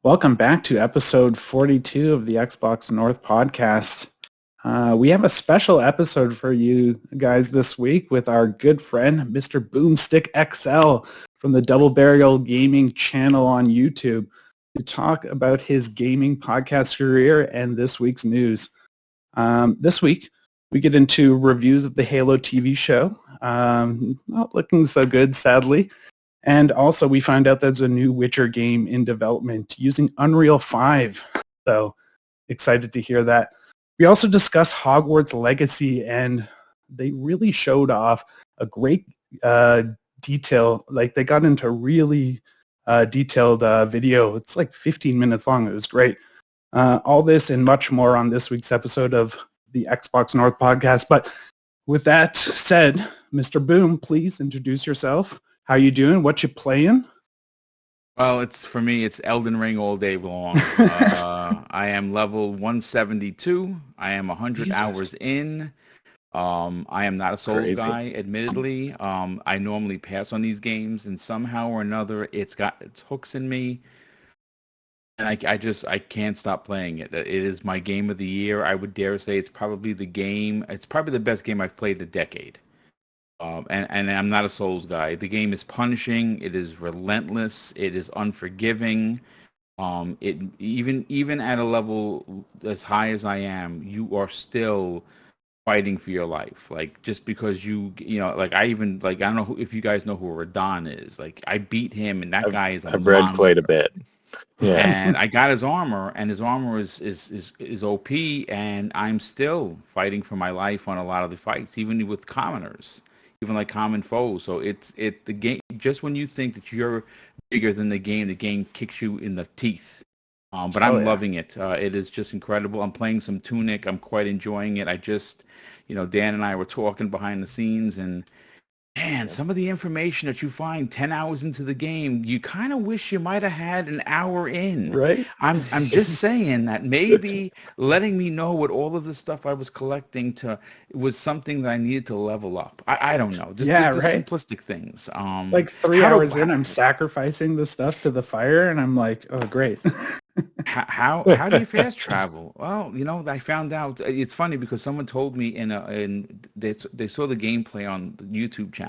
Welcome back to episode 42 of the Xbox North podcast. We have a special episode for you guys this week with our good friend, Mr.BoomStickXL from the DoubleBarrel Gaming Channel on YouTube to talk about his gaming podcast career and this week's news. This week, we get into reviews of the Halo TV show. Not looking so good, sadly. And also, we find out there's a new Witcher game in development using Unreal 5. So, excited to hear that. We also discuss Hogwarts Legacy, and they really showed off a great detail. Like, they got into really detailed video. It's like 15 minutes long. It was great. All this and much more on this week's episode of the Xbox North podcast. But with that said, Mr. Boom, please introduce yourself. How you doing? What you playing? Well, for me, it's Elden Ring all day long. I am level 172. I am 100 hours in. I am not a Souls guy, admittedly. I normally pass on these games, and somehow or another, it's got its hooks in me, and I can't stop playing it. It is my game of the year. I would dare say it's probably the best game I've played in a decade. And I'm not a Souls guy. The game is punishing. It is relentless. It is unforgiving. It even at a level as high as I am, you are still fighting for your life. Like, just because like I don't know if you guys know who Radon is. Like, I beat him, and that guy is a I've read quite a bit. Yeah. And I got his armor, and his armor is OP, and I'm still fighting for my life on a lot of the fights, even with commoners. Even like common foes. So the game, just when you think that you're bigger than the game kicks you in the teeth. But I'm loving it. It is just incredible. I'm playing some Tunic. I'm quite enjoying it. I just, Dan and I were talking behind the scenes, and man, some of the information that you find 10 hours into the game, you kind of wish you might have had an hour in. Right. I'm just saying that maybe letting me know what all of the stuff I was collecting was something that I needed to level up. I don't know. Just simplistic things. Like 3 hours in, I'm sacrificing the stuff to the fire, and I'm like, oh, great. How do you fast travel? Well, I found out. It's funny because someone told me they saw the gameplay on the YouTube channel,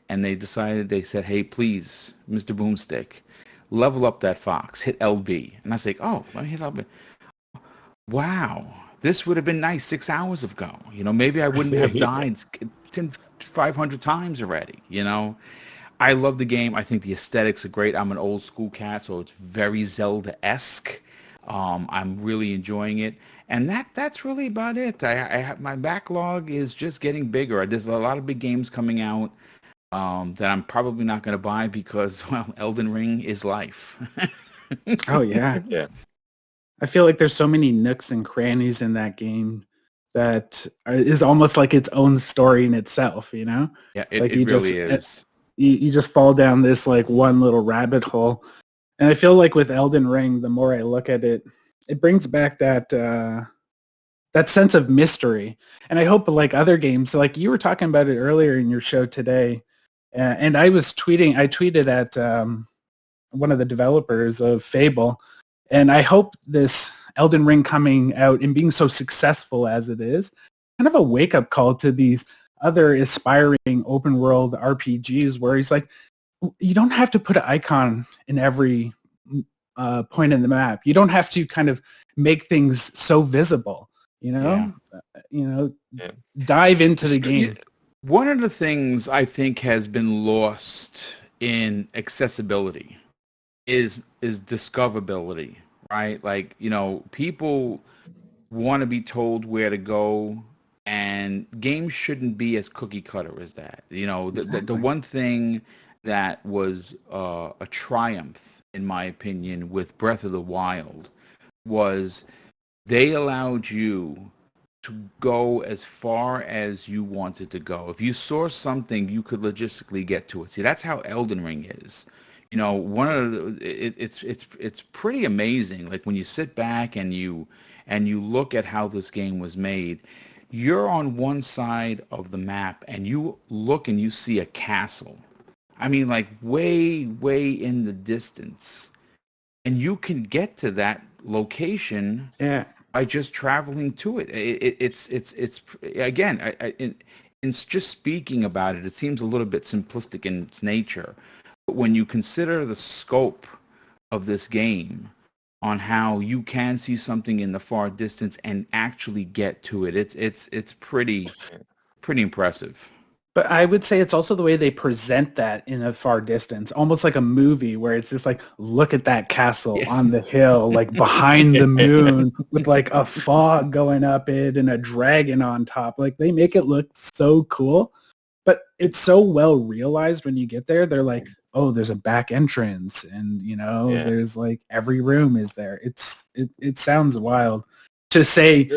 and they said, hey, please, Mr. Boomstick, level up that fox, hit LB. And I was like, oh, let me hit LB. Wow, this would have been nice 6 hours ago. Maybe I wouldn't have died 500 times already. I love the game. I think the aesthetics are great. I'm an old school cat, so it's very Zelda-esque. I'm really enjoying it. And that's really about it. My backlog is just getting bigger. There's a lot of big games coming out that I'm probably not going to buy because, well, Elden Ring is life. Oh, yeah. Yeah. I feel like there's so many nooks and crannies in that game that is almost like its own story in itself, Yeah, like it really is. You just fall down this like one little rabbit hole. And I feel like with Elden Ring, the more I look at it, it brings back that sense of mystery. And I hope like other games, like you were talking about it earlier in your show today, and I tweeted at one of the developers of Fable, and I hope this Elden Ring coming out and being so successful as it is, kind of a wake-up call to these other aspiring open world RPGs where he's like, you don't have to put an icon in every point in the map. You don't have to kind of make things so visible, dive into the game. One of the things I think has been lost in accessibility is discoverability, right? Like, people want to be told where to go. And games shouldn't be as cookie cutter as that. Exactly. The one thing that was a triumph, in my opinion, with Breath of the Wild was they allowed you to go as far as you wanted to go. If you saw something, you could logistically get to it. See, that's how Elden Ring is. It's pretty amazing. Like when you sit back and you look at how this game was made. You're on one side of the map and you look and you see a castle. I mean, like way, way in the distance. and you can get to that location by just traveling to it. It's again, in just speaking about it, it seems a little bit simplistic in its nature. But when you consider the scope of this game on how you can see something in the far distance and actually get to it, it's pretty impressive. But I would say it's also the way they present that in a far distance, almost like a movie where it's just like, look at that castle on the hill, like behind the moon with like a fog going up it and a dragon on top. Like they make it look so cool, but it's so well realized when you get there. They're like, oh, there's a back entrance and, there's like every room is there. It sounds wild to say,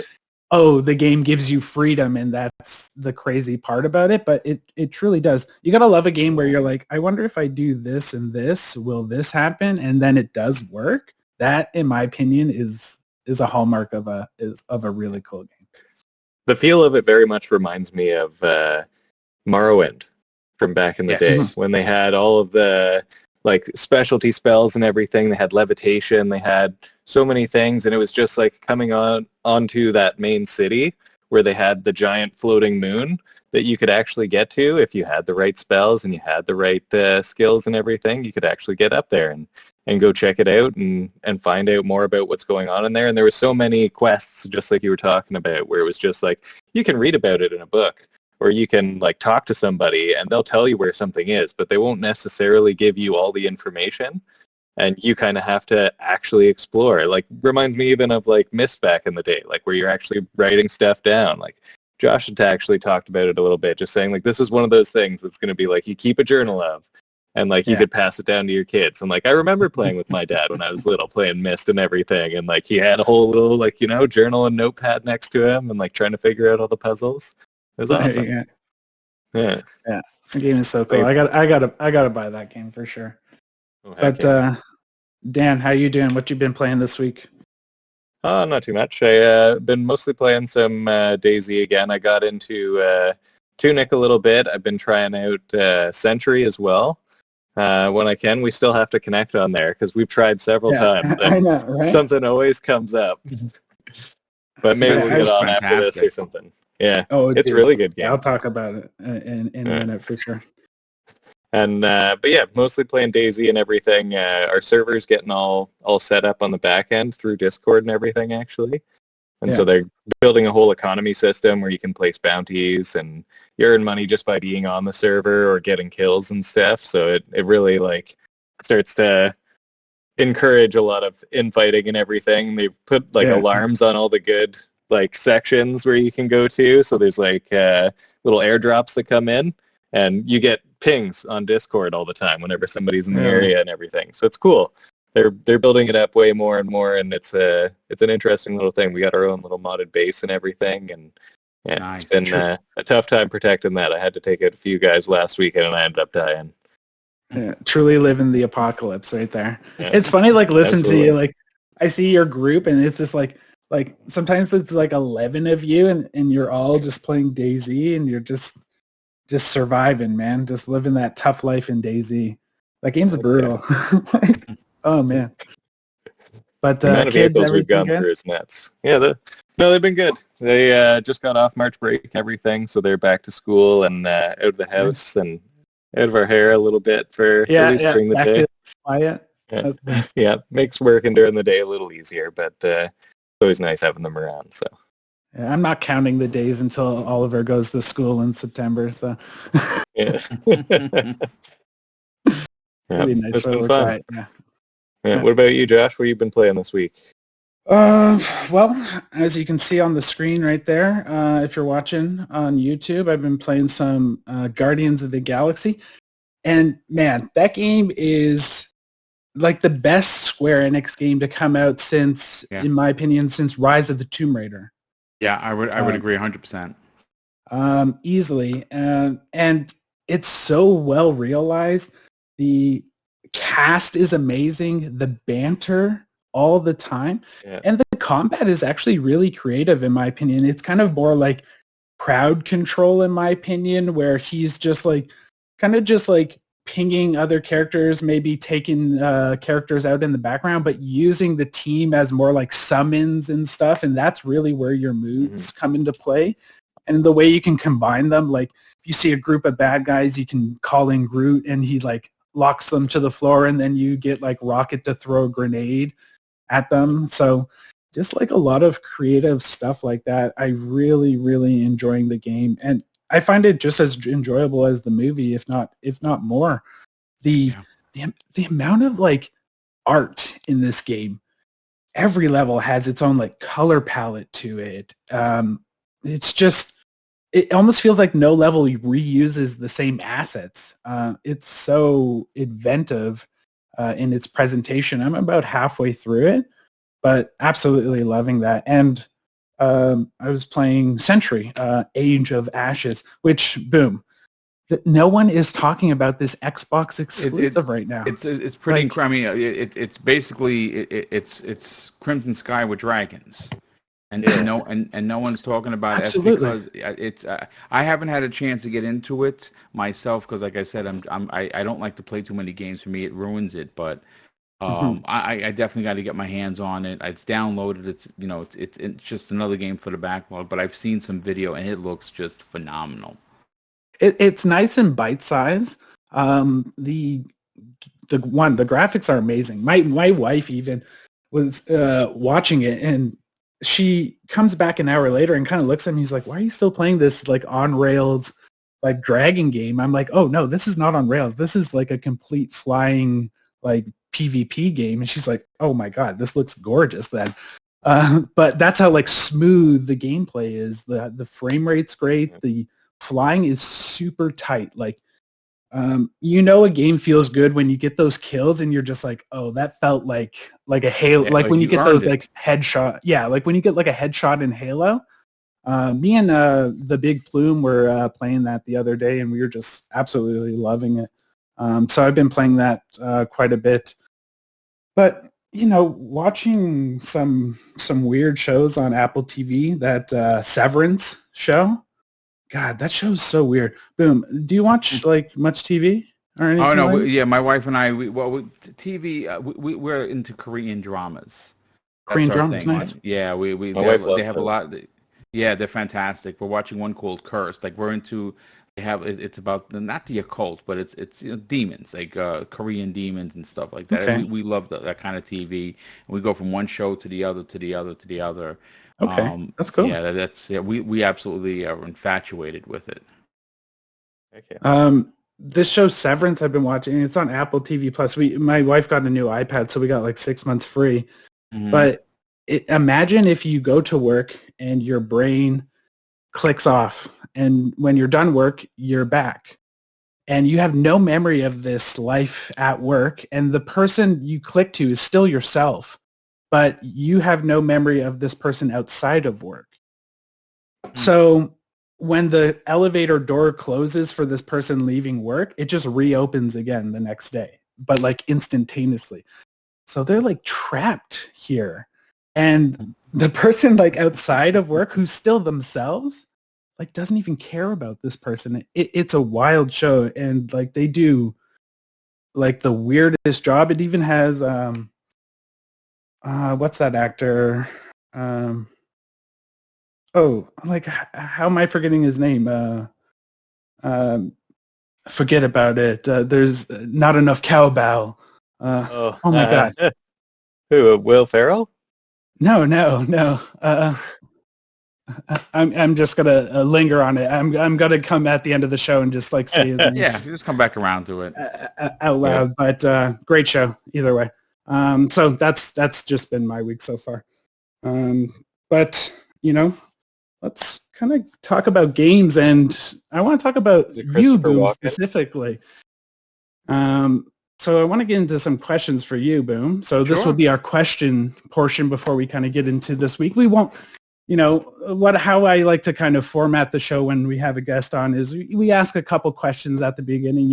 oh, the game gives you freedom and that's the crazy part about it, but it truly does. You got to love a game where you're like, I wonder if I do this and this, will this happen? And then it does work. That, in my opinion, is a hallmark of a really cool game. The feel of it very much reminds me of Morrowind from back in the day when they had all of the like specialty spells and everything. They had levitation, they had so many things, and it was just like coming onto that main city where they had the giant floating moon that you could actually get to if you had the right spells and you had the right skills and everything. You could actually get up there and go check it out and find out more about what's going on in there. And there were so many quests, just like you were talking about, where it was just like, you can read about it in a book, or you can like talk to somebody and they'll tell you where something is, but they won't necessarily give you all the information. And you kind of have to actually explore. Like, reminds me even of like Myst back in the day, like where you're actually writing stuff down. Like Josh had actually talked about it a little bit, just saying like, this is one of those things that's going to be like, you keep a journal of, and like you could pass it down to your kids. And like, I remember playing with my dad when I was little, playing Myst and everything. And like, he had a whole little like, journal and notepad next to him and like trying to figure out all the puzzles. It was awesome. Yeah. The game is so cool. I gotta buy that game for sure. Oh, but Dan, how you doing? What you been playing this week? Not too much. I been mostly playing some Daisy again. I got into Tunic a little bit. I've been trying out Sentry as well. When I can, we still have to connect on there because we've tried several times. I know, right? Something always comes up. But maybe we'll get on after this or something. Yeah, it's a really good game. I'll talk about it in a minute for sure. And but yeah, mostly playing Daisy and everything. Our server's getting all set up on the back end through Discord and everything, actually. And so they're building a whole economy system where you can place bounties and you earn money just by being on the server or getting kills and stuff. So it really like starts to encourage a lot of infighting and everything. They've put like alarms on all the good like sections where you can go to. So there's like little airdrops that come in and you get pings on Discord all the time whenever somebody's in the area and everything. So it's cool. They're building it up way more and more, and it's an interesting little thing. We got our own little modded base and everything, and nice. It's been a tough time protecting that. I had to take out a few guys last weekend, and I ended up dying. Yeah, truly living the apocalypse right there. Yeah. It's funny, like listen to you, like I see your group, and it's just like sometimes it's like 11 of you, and you're all just playing DayZ, and you're just surviving, man, just living that tough life in DayZ. That game's brutal. Oh man! But the amount of vehicles we've gone through is nuts. Yeah, they've been good. They just got off March break and everything, so they're back to school and out of the house and out of our hair a little bit for at least during the day. Quiet. Nice. Yeah, makes working during the day a little easier, but it's always nice having them around. So. Yeah, I'm not counting the days until Oliver goes to school in September. So. Yeah. Pretty nice. It's been fun. Yeah. What about you, Josh? What have you been playing this week? Well, as you can see on the screen right there, if you're watching on YouTube, I've been playing some Guardians of the Galaxy. And man, that game is like the best Square Enix game to come out since, in my opinion, since Rise of the Tomb Raider. Yeah, I would agree 100%. Easily. And it's so well realized. The cast is amazing. The banter all the time. Yeah. And the combat is actually really creative, in my opinion. It's kind of more like crowd control, in my opinion, where he's just like, kind of just like pinging other characters, maybe taking characters out in the background, but using the team as more like summons and stuff. And that's really where your moves come into play. And the way you can combine them, like if you see a group of bad guys, you can call in Groot and he like locks them to the floor, and then you get like Rocket to throw a grenade at them. So just like a lot of creative stuff like that. I really, really enjoying the game. And I find it just as enjoyable as the movie, if not more. The amount of like art in this game, every level has its own like color palette to it. It's just, it almost feels like no level reuses the same assets. It's so inventive in its presentation. I'm about halfway through it, but absolutely loving that. And I was playing Sentry, Age of Ashes, which, boom, no one is talking about this Xbox exclusive right now. It's pretty incredible. It's basically it's Crimson Sky with dragons, and no one's talking about Absolutely. it because it's I haven't had a chance to get into it myself because, like I said, I don't like to play too many games. For me, it ruins it, but. I definitely got to get my hands on it. It's downloaded. It's just another game for the backlog. But I've seen some video and it looks just phenomenal. It's nice and bite size. The graphics are amazing. My wife even was watching it, and she comes back an hour later and kind of looks at me. He's like, "Why are you still playing this like on rails like dragon game?" I'm like, "Oh no, this is not on rails. This is like a complete flying like PvP game." And she's like, "Oh my god, this looks gorgeous then." But that's how like smooth the gameplay is. The frame rate's great. The flying is super tight. Like a game feels good when you get those kills and you're just like, "Oh, that felt like a Halo." Like when you get those like headshot. Yeah, like when you get like a headshot in Halo. Me and the Big Plume were playing that the other day, and we were just absolutely loving it. So I've been playing that quite a bit. But, watching some weird shows on Apple TV, that Severance show, God, that show's so weird. Boom. Do you watch, like, much TV or anything? Oh, no. My wife and I, TV, we're into Korean dramas. Korean dramas, nice. Yeah, they have a lot. Yeah, they're fantastic. We're watching one called Cursed. Like, we're into... It's about not the occult, but it's demons, like Korean demons and stuff like that. Okay. We love that kind of TV. And we go from one show to the other to the other to the other. Okay, that's cool. Yeah, we absolutely are infatuated with it. Okay. This show Severance I've been watching. It's on Apple TV Plus. My wife got a new iPad, so we got like 6 months free. Mm-hmm. But imagine if you go to work and your brain clicks off, and when you're done work, you're back. And you have no memory of this life at work, and the person you click to is still yourself, but you have no memory of this person outside of work. Mm-hmm. So when the elevator door closes for this person leaving work, it just reopens again the next day, but like instantaneously. So they're like trapped here. And the person like outside of work who's still themselves like doesn't even care about this person. It's a wild show, and like they do like the weirdest job. It even has what's that actor? Like how am I forgetting his name? Forget about it. There's not enough cowbell. Oh my god. Who? Will Ferrell? No. I'm just gonna linger on it. I'm gonna come at the end of the show and just like say his name. Yeah, you just come back around to it out loud. Yeah. But great show either way. So that's just been my week so far. But let's kind of talk about games, and I want to talk about you, Boom, specifically. So I want to get into some questions for you, Boom. So this will be our question portion before we kind of get into this week. We won't, how I like to kind of format the show when we have a guest on is we ask a couple questions at the beginning.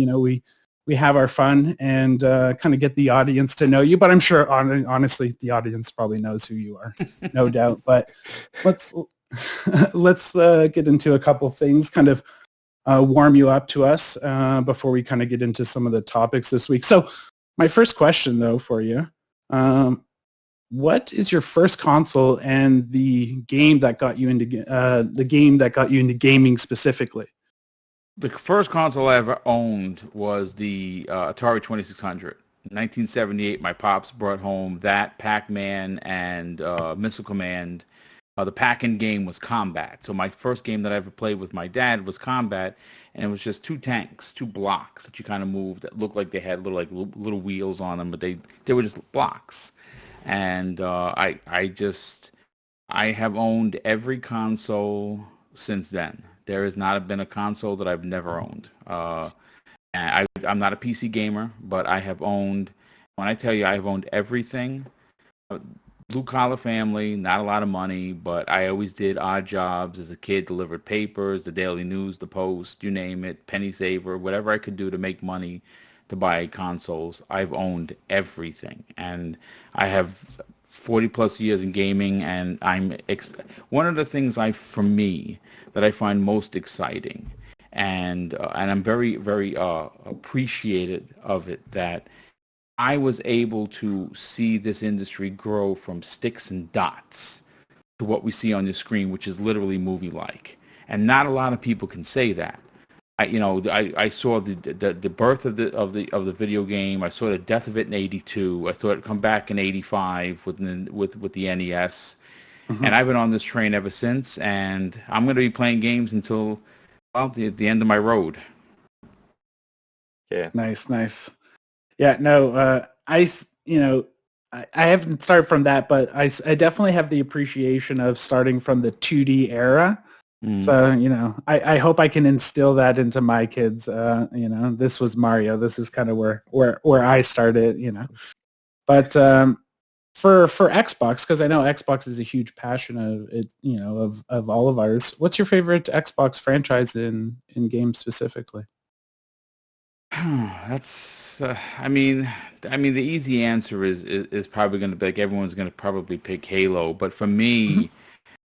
We have our fun and kind of get the audience to know you. But I'm sure, honestly, the audience probably knows who you are, no doubt. But let's get into a couple things. Kind of, warm you up to us before we kind of get into some of the topics this week. So my first question, though, for you, what is your first console and the game that got you into gaming specifically? The first console I ever owned was the Atari 2600. In 1978, my pops brought home that, Pac-Man, and Missile Command. The Pac-Man game was Combat. So my first game that I ever played with my dad was Combat, and it was just two tanks, two blocks that you kind of moved that looked like they had little wheels on them, but they were just blocks. And I have owned every console since then. There has not been a console that I've never owned. And I'm not a PC gamer, but I have owned, when I tell you I've owned everything, blue-collar family, not a lot of money, but I always did odd jobs as a kid, delivered papers, the Daily News, the Post, you name it, penny saver, whatever I could do to make money to buy consoles. I've owned everything, and I have 40 plus years in gaming, and one of the things for me that I find most exciting, and I'm very, very appreciated of it, that I was able to see this industry grow from sticks and dots to what we see on the screen, which is literally movie-like. And not a lot of people can say that. I saw the birth of the video game. I saw the death of it in '82. I saw it come back in '85 with the NES. Mm-hmm. And I've been on this train ever since. And I'm going to be playing games until the end of my road. Yeah. Nice. Yeah, no, I haven't started from that, but I definitely have the appreciation of starting from the 2D era. Mm. So, I hope I can instill that into my kids. This was Mario. This is kind of where I started, But for Xbox, because I know Xbox is a huge passion of it, of all of ours. What's your favorite Xbox franchise in games specifically? That's the easy answer is probably going to be, like, everyone's going to probably pick Halo, but for me,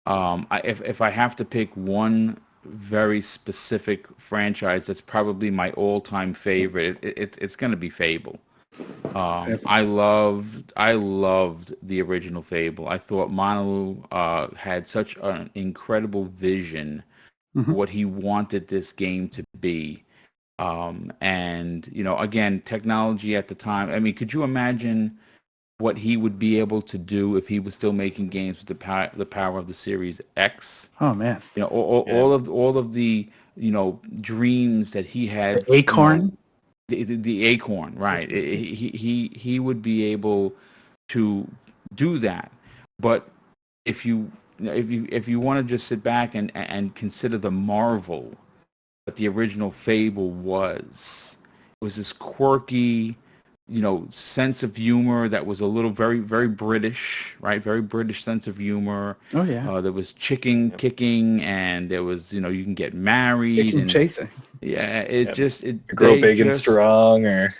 if I have to pick one very specific franchise that's probably my all-time favorite, it's going to be Fable. I loved the original Fable. I thought Monolith had such an incredible vision for what he wanted this game to be. Again, technology at the time. Could you imagine what he would be able to do if he was still making games with the power of the Series X? Oh man! All of the dreams that he had. The Acorn. The Acorn, right? He would be able to do that. But if you want to just sit back and consider the marvel that the original Fable was, it was this quirky, sense of humor that was a little very, very British, right? Very British sense of humor. Oh yeah. There was kicking, and there was, you can get married and chasing. Yeah, it grow big and strong, or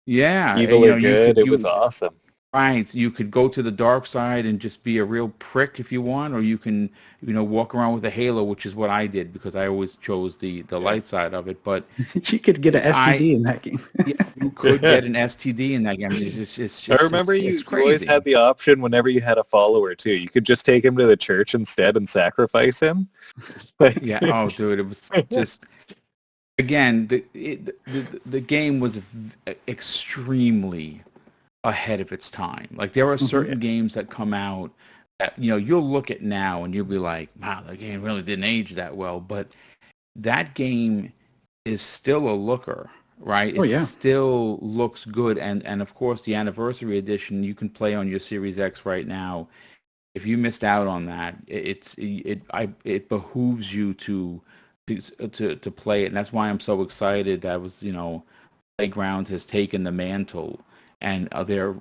evil or good. It was awesome. Right, you could go to the dark side and just be a real prick if you want, or you can, walk around with a halo, which is what I did because I always chose the light side of it. But you could get an STD in that game. Yeah, you could get an STD in that game. It's just I remember you always had the option whenever you had a follower too. You could just take him to the church instead and sacrifice him. Yeah. Oh, dude, it was just. Again, the game was extremely ahead of its time. Like, there are certain games that come out that, you'll look at now and you'll be like, wow, that game really didn't age that well. But that game is still a looker, right? It still looks good. And of course, the anniversary edition you can play on your Series X right now. If you missed out on that, it behooves you to play it. And that's why I'm so excited that Playground has taken the mantle, and they're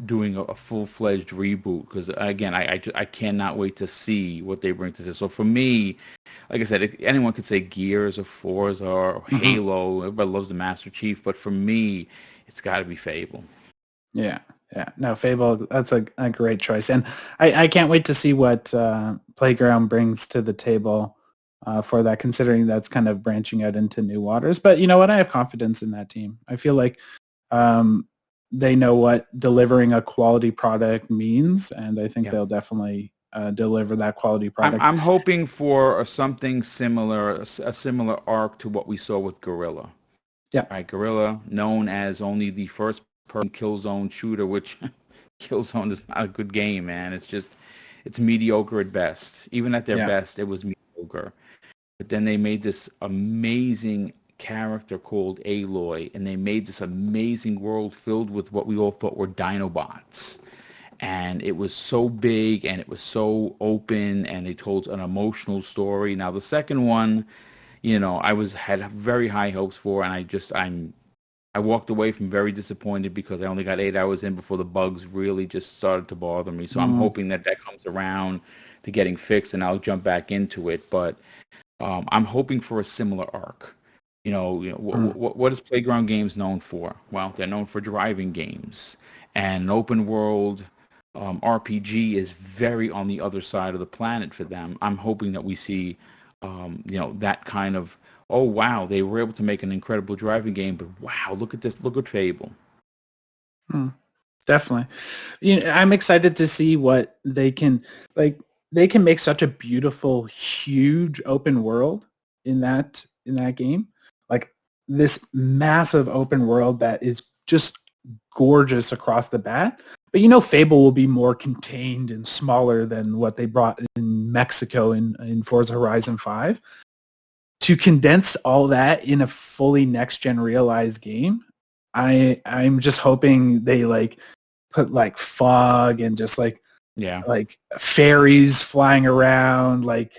doing a full-fledged reboot, because again, I cannot wait to see what they bring to this. So for me, like I said, anyone could say Gears or Forza or Halo. Everybody loves the Master Chief, but for me, it's got to be Fable. Yeah. No, Fable, that's a great choice, and I can't wait to see what Playground brings to the table for that, considering that's kind of branching out into new waters. But you know what? I have confidence in that team. I feel like they know what delivering a quality product means, and I think they'll definitely deliver that quality product. I'm hoping for something similar, a similar arc to what we saw with Guerrilla. Yeah. Right, Guerrilla, known as only the first-person Killzone shooter, which Killzone is not a good game, man. It's mediocre at best. Even at their best, it was mediocre. But then they made this amazing character called Aloy, and they made this amazing world filled with what we all thought were Dinobots. And it was so big, and it was so open, and they told an emotional story. Now, the second one, I had very high hopes for, and I walked away from very disappointed because I only got 8 hours in before the bugs really just started to bother me. So I'm hoping that comes around to getting fixed, and I'll jump back into it. But I'm hoping for a similar arc. What is Playground Games known for? Well, they're known for driving games, and an open world RPG is very on the other side of the planet for them. I'm hoping that we see, that kind of, oh wow, they were able to make an incredible driving game, but wow, look at this, look at Fable. Definitely. I'm excited to see what they can, they can make such a beautiful, huge open world in that game. Like this massive open world that is just gorgeous across the bat. But Fable will be more contained and smaller than what they brought in Mexico in Forza Horizon 5. To condense all that in a fully next-gen realized game, I'm just hoping they put fog and just fairies flying around,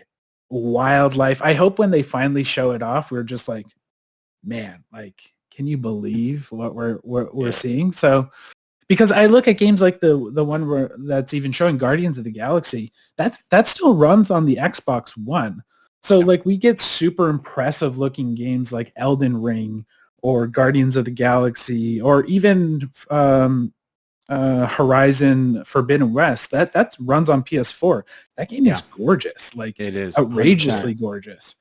wildlife. I hope when they finally show it off, we're just man, can you believe what we're seeing? So, because I look at games like the one that's even showing Guardians of the Galaxy, that still runs on the Xbox One. So we get super impressive looking games like Elden Ring or Guardians of the Galaxy or even Horizon Forbidden West. That runs on PS4. That game is gorgeous. It is outrageously 100%. Gorgeous.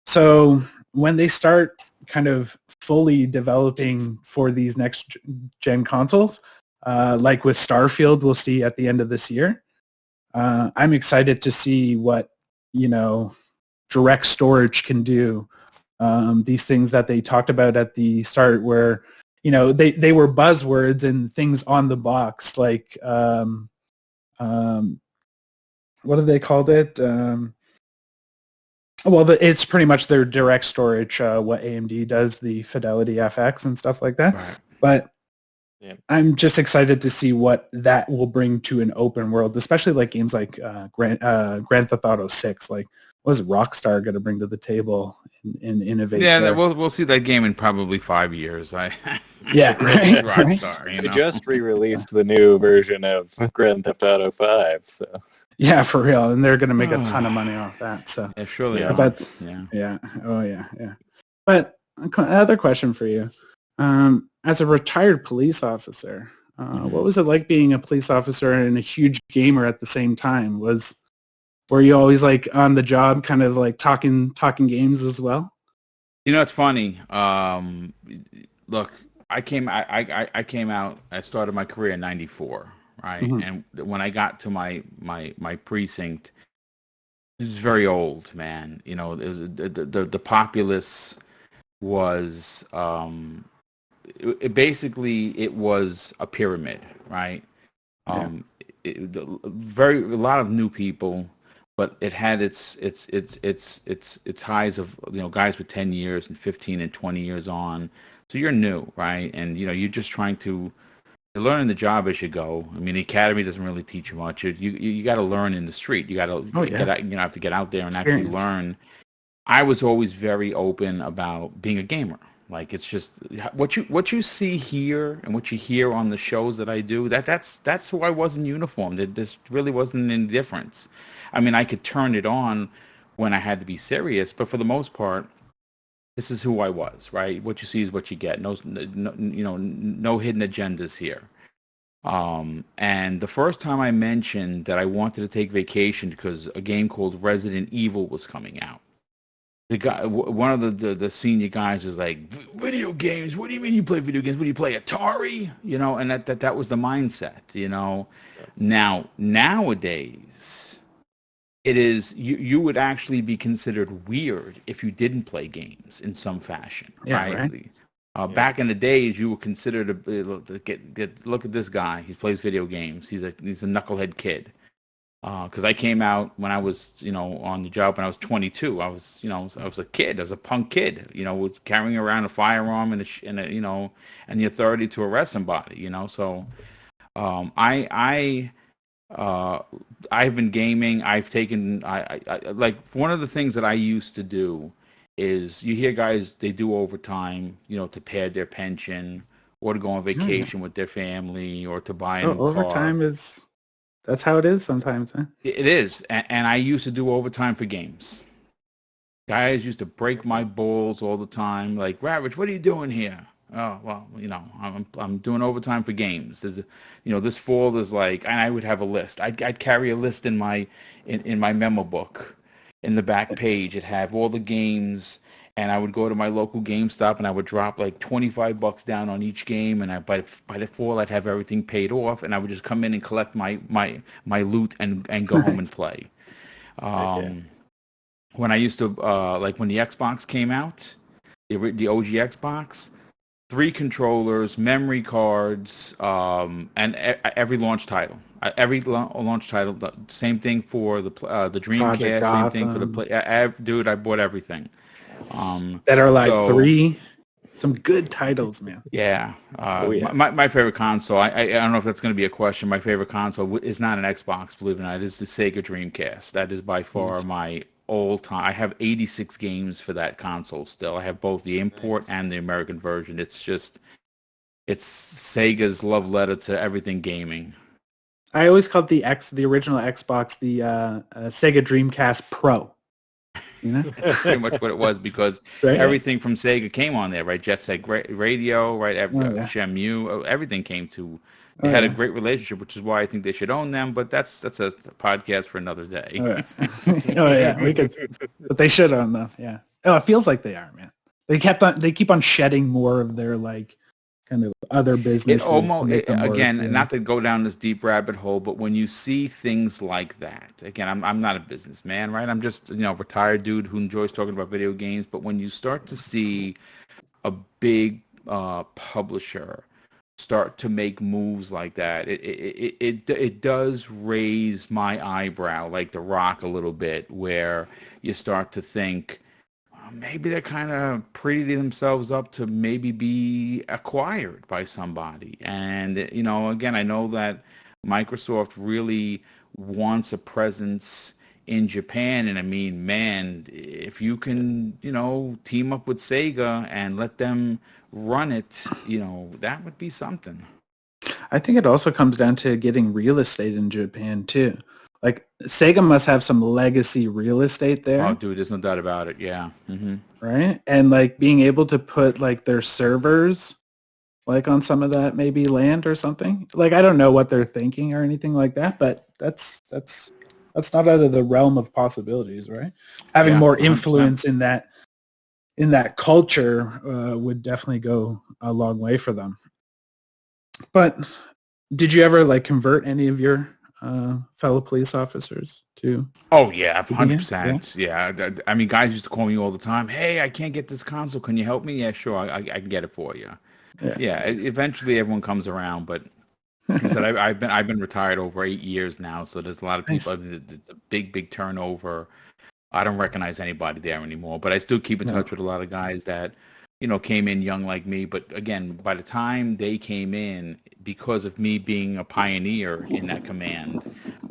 So when they start kind of fully developing for these next gen consoles, like with Starfield, we'll see at the end of this year. I'm excited to see what, direct storage can do. These things that they talked about at the start where, they were buzzwords and things on the box, what have they called it? It's pretty much their direct storage, what AMD does, the Fidelity FX and stuff like that. Right. But I'm just excited to see what that will bring to an open world, especially games like Grand Theft Auto 6. What is Rockstar going to bring to the table and innovate? Yeah, we'll see that game in probably 5 years. Right. Rockstar. They just re-released the new version of Grand Theft Auto 5. So. Yeah, for real, and they're going to make a ton of money off that. So yeah, surely. But But another question for you: as a retired police officer, what was it like being a police officer and a huge gamer at the same time? Were you always on the job, kind of talking games as well? It's funny. Look, I came out. I started my career in '94. Right, and when I got to my precinct, it was very old, man. It was the populace was it was a pyramid, right? A lot of new people, but it had its highs of guys with 10 years and 15 and 20 years on. So you're new, right? And you're just trying to. You're learning the job as you go. I mean, the academy doesn't really teach you much. You got to learn in the street. You got to have to get out there and actually learn. I was always very open about being a gamer. It's just what you see here and what you hear on the shows that I do. That's who I was in uniform. There really wasn't any difference. I mean, I could turn it on when I had to be serious, but for the most part, this is who I was, right? What you see is what you get. No hidden agendas here. And the first time I mentioned that I wanted to take vacation because a game called Resident Evil was coming out, the guy, one of the senior guys was like, "Video games? What do you mean you play video games? What do you play, Atari?" You know, and that was the mindset. You know, nowadays, it is you would actually be considered weird if you didn't play games in some fashion, right? Back in the days, you were considered look at this guy. He plays video games. He's a knucklehead kid. Because I came out when I was, on the job when I was 22. I was a kid. I was a punk kid. Was carrying around a firearm and the authority to arrest somebody. So, I've been gaming. I've taken I like one of the things that I used to do is you hear guys, they do overtime, to pay their pension or to go on vacation with their family or to buy a new car. Overtime that's how it is sometimes, huh? It is, and I used to do overtime for games. Guys used to break my balls all the time, like, Ravage, what are you doing here? Oh, well, I'm doing overtime for games. There's, this fall is like, and I would have a list. I'd carry a list in my memo book. In the back page, it'd have all the games, and I would go to my local GameStop and I would drop like $25 down on each game, and by the fall I'd have everything paid off, and I would just come in and collect my loot and go home and play. When I used to like when the Xbox came out, the OG Xbox, 3 controllers, memory cards, and every launch title. Every launch title, same thing for the Dreamcast, same thing for the play. Dude, I bought everything. That are like some good titles, man. Yeah. My favorite console, I don't know if that's going to be a question. My favorite console is not an Xbox, believe it or not. It is the Sega Dreamcast. That is by far my all-time. I have 86 games for that console still. I have both the import and the American version. It's Sega's love letter to everything gaming. I always called the original Xbox the Sega Dreamcast Pro. That's pretty much what it was because everything from Sega came on there, right? Jet Set Radio, right? Shenmue, everything came to. They had a great relationship, which is why I think they should own them. But that's a podcast for another day. We could, but they should own them. Yeah. Oh, it feels like they are, man. They keep on shedding more of their like kind of other businesses. Not to go down this deep rabbit hole, but when you see things like that, again, I'm not a businessman, right? I'm just a retired dude who enjoys talking about video games. But when you start to see a big publisher start to make moves like that, it does raise my eyebrow, like The Rock, a little bit, where you start to think, maybe they're kind of pretty themselves up to maybe be acquired by somebody. And, again, I know that Microsoft really wants a presence in Japan. And I mean, man, if you can, team up with Sega and let them run it, that would be something. I think it also comes down to getting real estate in Japan, too. Like, Sega must have some legacy real estate there. Oh, dude, there's no doubt about it, yeah. Mm-hmm. Right? And, like, being able to put, like, their servers, like, on some of that maybe land or something. Like, I don't know what they're thinking or anything like that, but that's not out of the realm of possibilities, right? Having more influence 100%. in that culture would definitely go a long way for them. But did you ever, like, convert any of your fellow police officers to? Oh yeah, 100%. Yeah, I mean, guys used to call me all the time. Hey, I can't get this console. Can you help me? Yeah, sure. I can get it for you. Yeah. Eventually, everyone comes around, but like I said, I've been retired over 8 years now, so there's a lot of people. It's a big turnover. I don't recognize anybody there anymore, but I still keep in touch with a lot of guys that came in young like me. But again, by the time they came in, because of me being a pioneer in that command,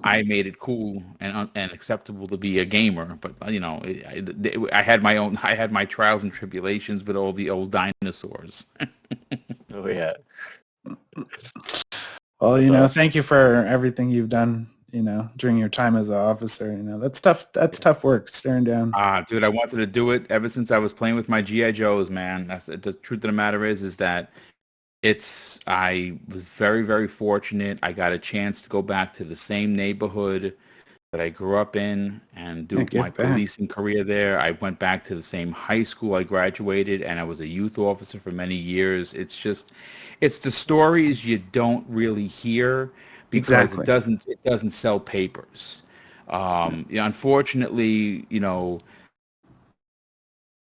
I made it cool and acceptable to be a gamer. But I had my trials and tribulations with all the old dinosaurs. Oh yeah. Well, thank you for everything you've done. During your time as an officer, that's tough. That's tough work, staring down. Dude, I wanted to do it ever since I was playing with my G.I. Joes, man. That's the truth of the matter is that I was very, very fortunate. I got a chance to go back to the same neighborhood that I grew up in and do my policing career there. I went back to the same high school I graduated, and I was a youth officer for many years. It's the stories you don't really hear because it doesn't sell papers. Unfortunately,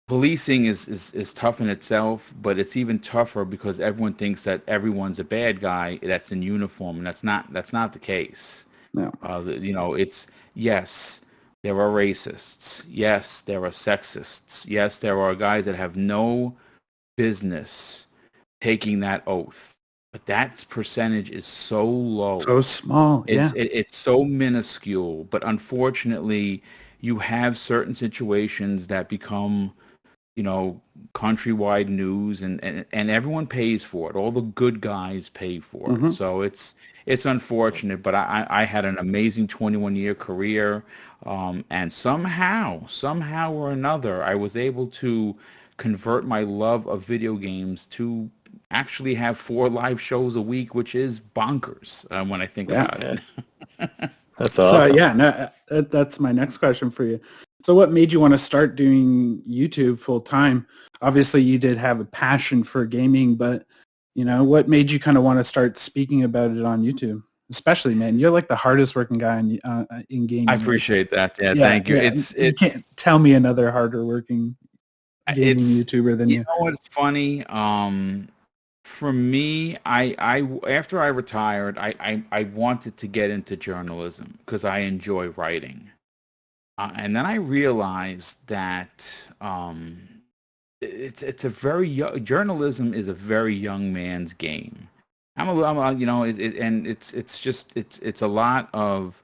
policing is tough in itself, but it's even tougher because everyone thinks that everyone's a bad guy that's in uniform, and that's not the case. No. It's, yes, there are racists. Yes, there are sexists. Yes, there are guys that have no business taking that oath. But that percentage is so low. So small, It's so minuscule. But unfortunately, you have certain situations that become, countrywide news, and everyone pays for it. All the good guys pay for it. So it's unfortunate, but I had an amazing 21-year career, and somehow or another, I was able to convert my love of video games to actually have 4 live shows a week, which is bonkers when I think about it. That's awesome. So that's my next question for you. So what made you want to start doing YouTube full time? Obviously you did have a passion for gaming, but what made you kind of want to start speaking about it on YouTube? Especially, man, you're like the hardest working guy in gaming. I appreciate that. Yeah, thank you. You can't tell me another harder working gaming YouTuber than you. You know what's funny? For me, I after I retired, I wanted to get into journalism because I enjoy writing. And then I realized that it's a very young, journalism is a very young man's game. It's a lot of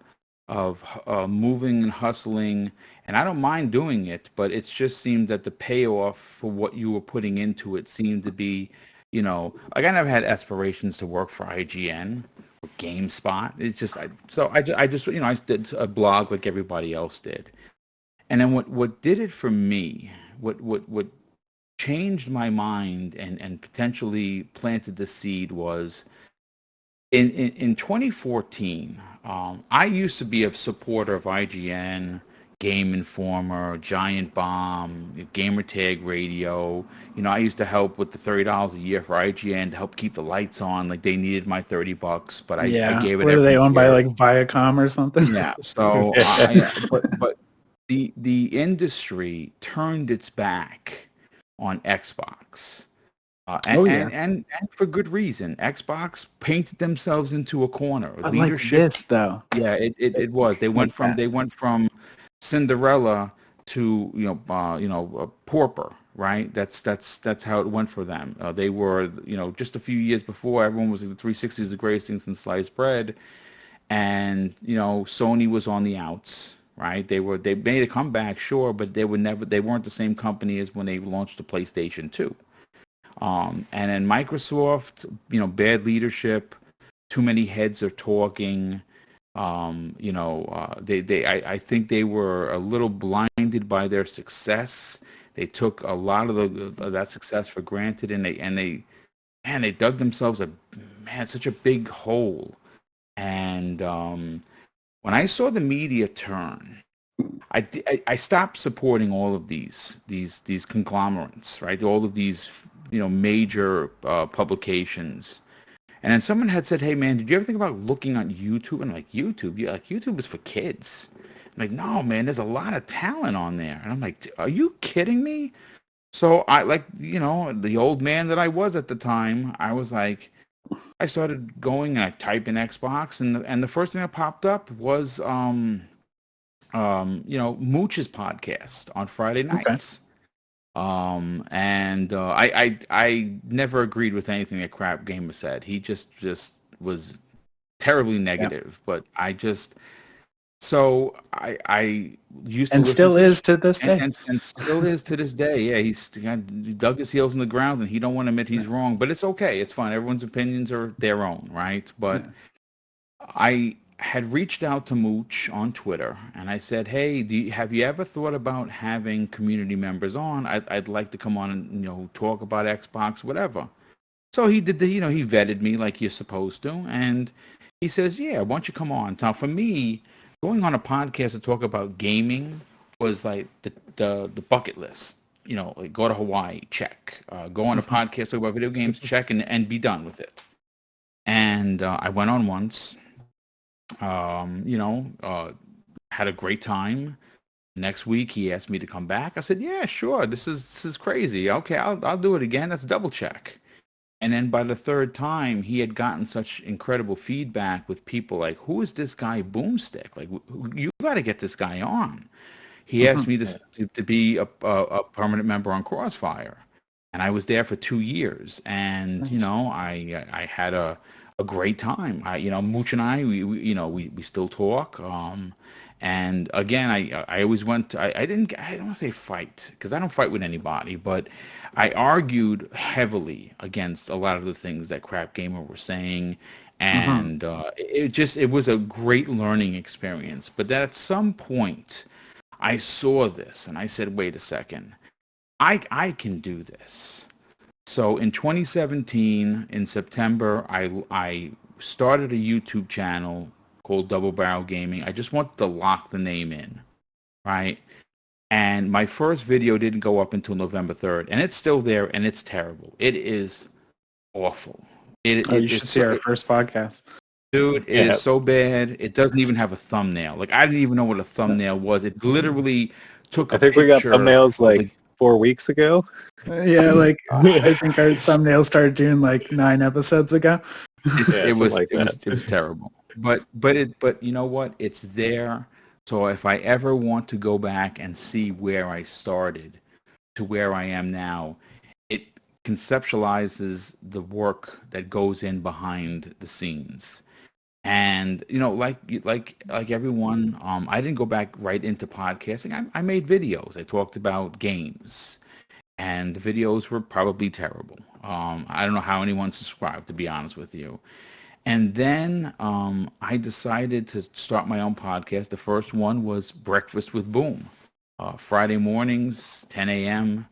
moving and hustling, and I don't mind doing it, but it just seemed that the payoff for what you were putting into it seemed to be, like I never had aspirations to work for IGN or GameSpot. It's just I did a blog like everybody else did, and then what did it for me? What changed my mind and potentially planted the seed was in 2014. I used to be a supporter of IGN, Game Informer, Giant Bomb, Gamertag Radio. I used to help with the $30 a year for IGN to help keep the lights on. Like they needed my $30, but I gave it. Were they owned by like Viacom or something? Yeah. So, but the industry turned its back on Xbox. And for good reason. Xbox painted themselves into a corner. But leadership, like this, though. Yeah, it was. They went from Cinderella to a pauper, right? That's how it went for them. They were just a few years before, everyone was like the 360 is the greatest thing since sliced bread, and Sony was on the outs. Right, they made a comeback, sure, but they weren't the same company as when they launched the PlayStation 2. And then Microsoft, bad leadership, too many heads are talking. I think they were a little blinded by their success. They took a lot of that success for granted, and they dug themselves such a big hole. And when I saw the media turn, I stopped supporting all of these conglomerates, right? All of these major publications. And then someone had said, "Hey man, did you ever think about looking on YouTube?" And I'm like, YouTube? Yeah, like YouTube is for kids. I'm like, no man, there's a lot of talent on there. And I'm like, are you kidding me? So I the old man that I was at the time, I was like, I started going and I typed in Xbox, and the first thing that popped up was Mooch's podcast on Friday nights. Okay. I never agreed with anything that Crap Gamer said. He just was terribly negative. Yeah. But I used to, and still is to this day, and still is to this day. Yeah, he dug his heels in the ground, and he don't want to admit he's wrong. But it's okay, it's fine. Everyone's opinions are their own, right? But I had reached out to Mooch on Twitter, and I said, "Hey, have you ever thought about having community members on? I'd like to come on and talk about Xbox, whatever." So he did he vetted me like you're supposed to, and he says, "Yeah, why don't you come on?" Now, for me, going on a podcast to talk about gaming was like the bucket list. You know, like go to Hawaii, check. Go on a podcast, talk about video games, check, and be done with it. And I went on once. Had a great time. Next week, he asked me to come back. I said, "Yeah, sure. This is crazy. Okay, I'll do it again. That's double check." And then by the third time, he had gotten such incredible feedback with people like, "Who is this guy, Boomstick? Like, you got to get this guy on." He asked me to be a permanent member on Crossfire, and I was there for 2 years. And Nice. I had a great time. Mooch and I, we still talk. And again, I always went to, I don't want to say fight, because I don't fight with anybody, but I argued heavily against a lot of the things that Crap Gamer were saying. And it was a great learning experience. But then at some point, I saw this and I said, wait a second, I can do this. So in 2017, in September, I started a YouTube channel called DoubleBarrel Gaming. I just wanted to lock the name in, right? And my first video didn't go up until November 3rd, and it's still there, and it's terrible. It is awful. You should see our first podcast. Dude, it is so bad. It doesn't even have a thumbnail. Like, I didn't even know what a thumbnail was. It literally took a picture. I think we got thumbnails like 4 weeks ago. Yeah, like I think our thumbnail started doing like 9 episodes ago. It was terrible. But you know what? It's there. So if I ever want to go back and see where I started to where I am now, it conceptualizes the work that goes in behind the scenes. And like everyone, I didn't go back right into podcasting. I made videos. I talked about games, and the videos were probably terrible. I don't know how anyone subscribed, to be honest with you. And then I decided to start my own podcast. The first one was Breakfast with Boom, Friday mornings, 10 a.m.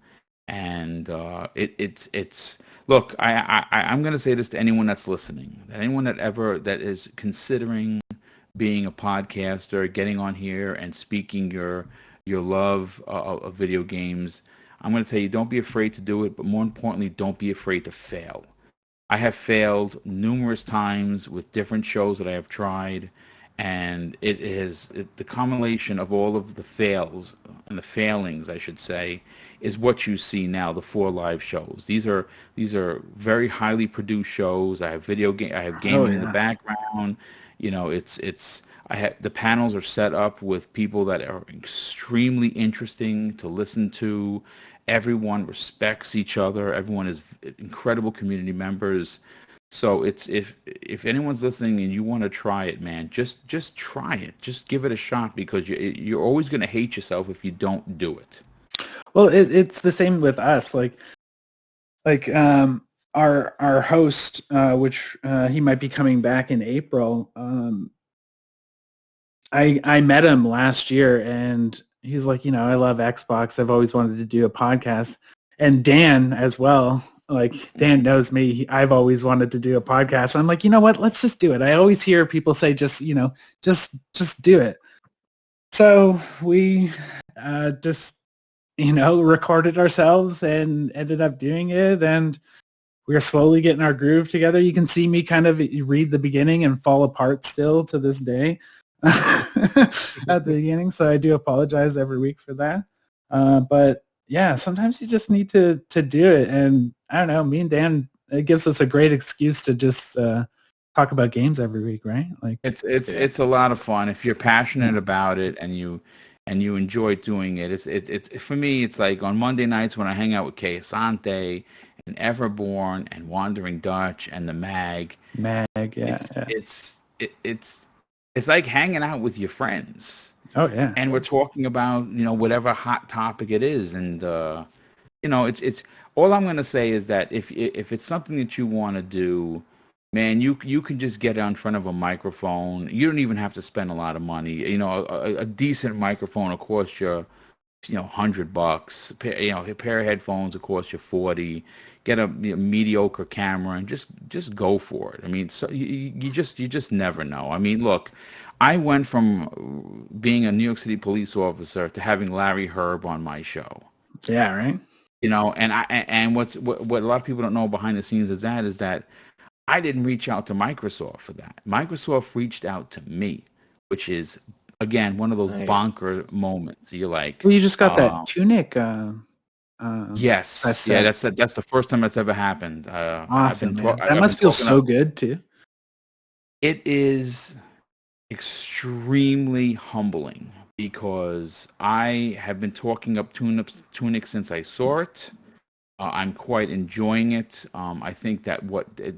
And it's look. I'm going to say this to anyone that's listening, anyone that is considering being a podcaster, getting on here and speaking your love of video games. I'm going to tell you, don't be afraid to do it, but more importantly, don't be afraid to fail. I have failed numerous times with different shows that I have tried, and the combination of all of the fails and the failings, I should say, is what you see now. The 4 live shows. These are very highly produced shows. I have I have gaming in the background. The panels are set up with people that are extremely interesting to listen to. Everyone respects each other. Everyone is incredible community members. So if anyone's listening and you want to try it, man, just try it. Just give it a shot, because you're always going to hate yourself if you don't do it. Well, it's the same with us. Like our host, which he might be coming back in April. I met him last year, and he's like, I love Xbox. I've always wanted to do a podcast. And Dan as well. Like, Dan knows me. I've always wanted to do a podcast. I'm like, you know what? Let's just do it. I always hear people say, just do it. So we just, recorded ourselves and ended up doing it. And we're slowly getting our groove together. You can see me kind of read the beginning and fall apart still to this day. At the beginning, so I do apologize every week for that. But yeah, sometimes you just need to do it, and I don't know. Me and Dan, it gives us a great excuse to just talk about games every week, right? Like it's a lot of fun if you're passionate about it and you enjoy doing it. It's for me. It's like on Monday nights when I hang out with Kay Asante and Everborn and Wandering Dutch and the Mag. It's like hanging out with your friends. Oh yeah. And we're talking about, whatever hot topic it is. And, it's all I'm going to say is that if it's something that you want to do, man, you can just get in front of a microphone. You don't even have to spend a lot of money. A decent microphone will cost you, $100. A pair of headphones will cost you $40. Get a mediocre camera and just go for it. I mean, so you just never know. I mean, look, I went from being a New York City police officer to having Larry Herb on my show. Yeah, right. And what a lot of people don't know behind the scenes is that I didn't reach out to Microsoft for that. Microsoft reached out to me, which is again one of those bonker moments. You're like, well, you just got that tunic. Yes, yeah, that's the first time that's ever happened. Awesome, that must feel so good too. It is extremely humbling because I have been talking up Tunic since I saw it. I'm quite enjoying it. I think that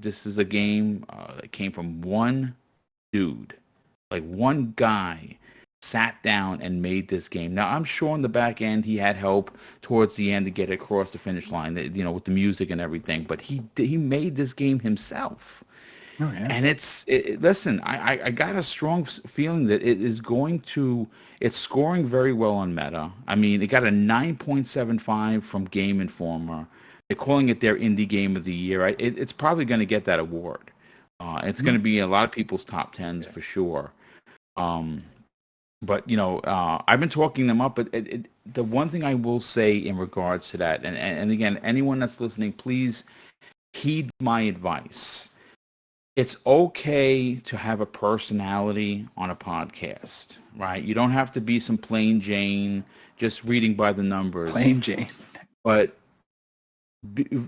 this is a game that came from one dude, like one guy sat down and made this game. Now, I'm sure on the back end he had help towards the end to get it across the finish line, with the music and everything, but he made this game himself. Oh, yeah. And listen, I got a strong feeling that it's scoring very well on Meta. I mean, it got a 9.75 from Game Informer. They're calling it their Indie Game of the Year. It's probably going to get that award. It's going to be in a lot of people's top 10s for sure. But, I've been talking them up, but the one thing I will say in regards to that, and again, anyone that's listening, please heed my advice. It's okay to have a personality on a podcast, right? You don't have to be some plain Jane, just reading by the numbers. Plain Jane. But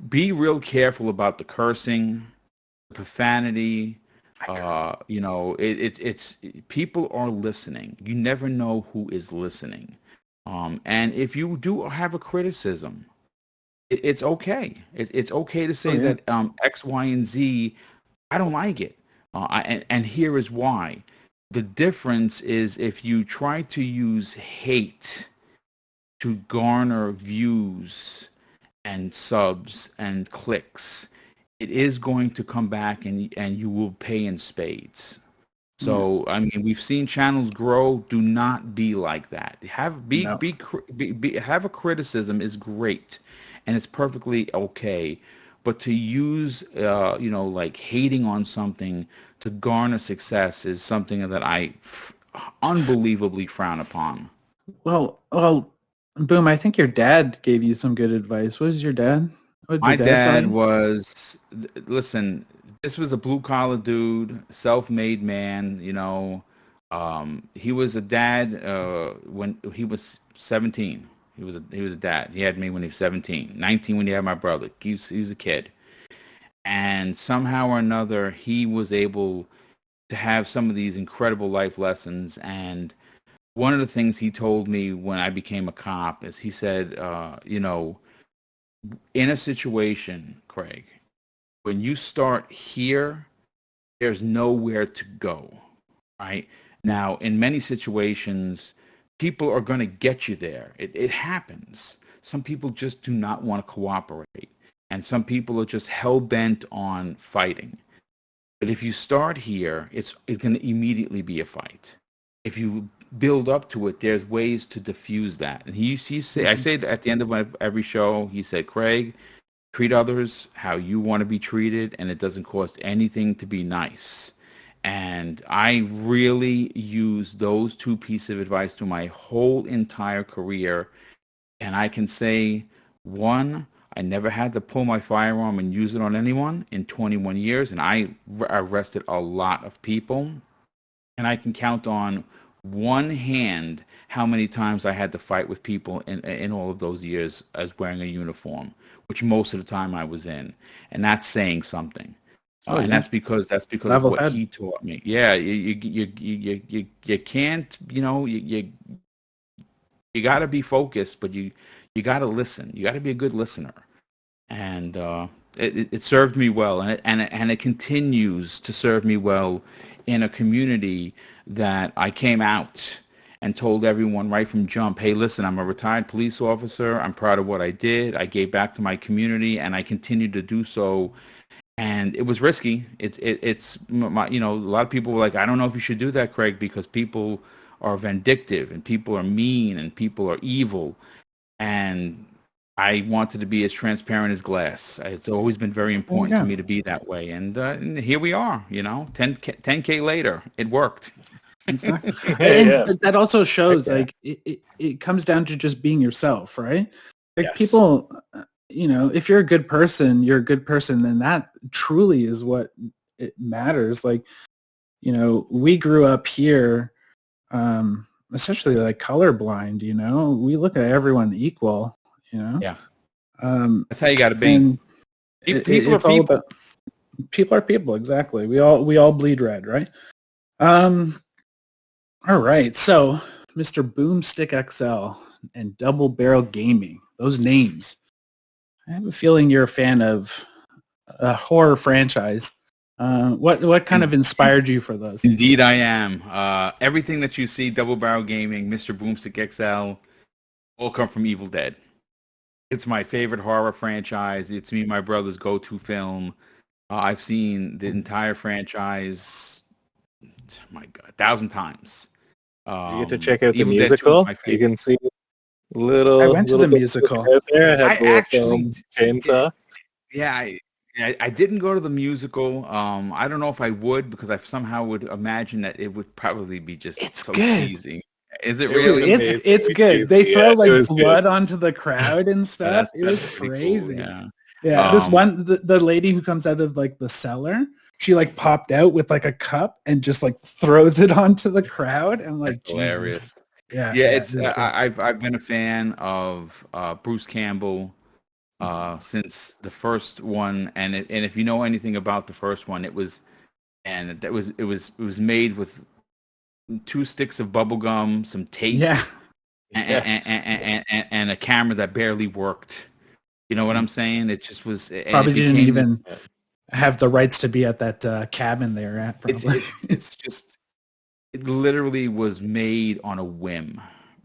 be real careful about the cursing, the profanity. It's people are listening. You never know who is listening. And if you do have a criticism, it's okay. It's okay to say that X, Y, and Z, I don't like it. And here is why. The difference is if you try to use hate to garner views and subs and clicks, it is going to come back and you will pay in spades. So, I mean, we've seen channels grow. Do not be like that. Have a criticism is great, and it's perfectly okay. But to use, like hating on something to garner success is something that I unbelievably frown upon. Well, Boom, I think your dad gave you some good advice. What is your dad? My dad was, listen, this was a blue-collar dude, self-made man, He was a dad when he was 17. He was a dad. He had me when he was 17. 19 when he had my brother. He was a kid. And somehow or another, he was able to have some of these incredible life lessons. And one of the things he told me when I became a cop is he said, in a situation, Craig, when you start here, there's nowhere to go, right? Now, in many situations, people are going to get you there. It happens. Some people just do not want to cooperate. And some people are just hell-bent on fighting. But if you start here, it's going to immediately be a fight. If you build up to it, there's ways to diffuse that. And I say at the end of every show, he said, Craig, treat others how you want to be treated, and it doesn't cost anything to be nice. And I really used those two pieces of advice through my whole entire career. And I can say, one, I never had to pull my firearm and use it on anyone in 21 years, and I arrested a lot of people. And I can count on one hand how many times I had to fight with people in all of those years as wearing a uniform, which most of the time I was in. And that's saying something. And that's because of what he taught me. Yeah, you can't, you got to be focused, but you got to listen. You got to be a good listener. And it served me well, and it continues to serve me well in a community that I came out and told everyone right from jump, hey, listen, I'm a retired police officer. I'm proud of what I did. I gave back to my community, and I continue to do so. And it was risky. It's a lot of people were like, I don't know if you should do that, Craig, because people are vindictive and people are mean and people are evil. And I wanted to be as transparent as glass. It's always been very important to me to be that way. And here we are, 10K later, it worked. Exactly. Yeah. And that also shows Okay. like it comes down to just being yourself, right? Like Yes. people, if you're a good person, you're a good person, and that truly is what it matters. Like, we grew up here, especially like colorblind, we look at everyone equal, Yeah. Um, That's how you got to be. and People are it's all people. about people are people. Exactly. We all bleed red, right? All right. So Mr. BoomStickXL and DoubleBarrel Gaming, those names. I have a feeling you're a fan of a horror franchise. What kind of inspired you for those? Indeed, I am. Everything that you see, DoubleBarrel Gaming, Mr.BoomStickXL, all come from Evil Dead. It's my favorite horror franchise. It's me and my brother's go-to film. I've seen the entire franchise, my God, 1,000 times. You get to check out the Evil Dead 2 is musical. my You favorite. can see little. I went to little the bits musical. out there. I had I the actually- chainsaw. Yeah, I didn't go to the musical. I don't know if I would, because I somehow would imagine that it would probably be just It's so good. cheesy. Is it It was really? amazing. It's good. They Yeah, throw it like was good. blood onto the crowd and stuff. It was That's pretty crazy. cool, Yeah, this Um, one, the lady who comes out of like the cellar, she like popped out with like a cup and just like throws it onto the crowd. And like, That's hilarious. Jesus. Yeah, Yeah, it's it was good. I've been a fan of Bruce Campbell since the first one, and if you know anything about the first one, it was made with 2 sticks of bubble gum, some tape, Yeah, and a camera that barely worked. You know what I'm saying? It just was. And probably it didn't became- even have the rights to be at that cabin they're at. Probably. It's just, it literally was made on a whim,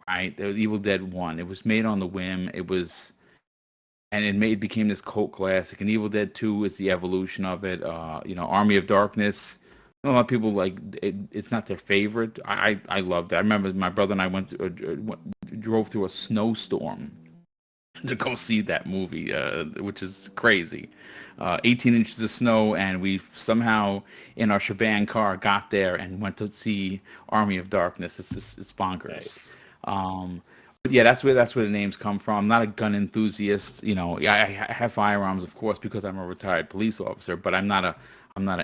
right? The Evil Dead 1, it was made on the whim. It was, and it became this cult classic. And Evil Dead 2 is the evolution of it. Army of Darkness. A lot of people like it. It's not their favorite. I loved it. I remember my brother and I drove through a snowstorm to go see that movie, which is crazy. 18 inches of snow, and we somehow in our shebang car got there and went to see Army of Darkness. It's bonkers. Nice. But yeah, that's where the names come from. I'm not a gun enthusiast. I have firearms, of course, because I'm a retired police officer, but I'm not an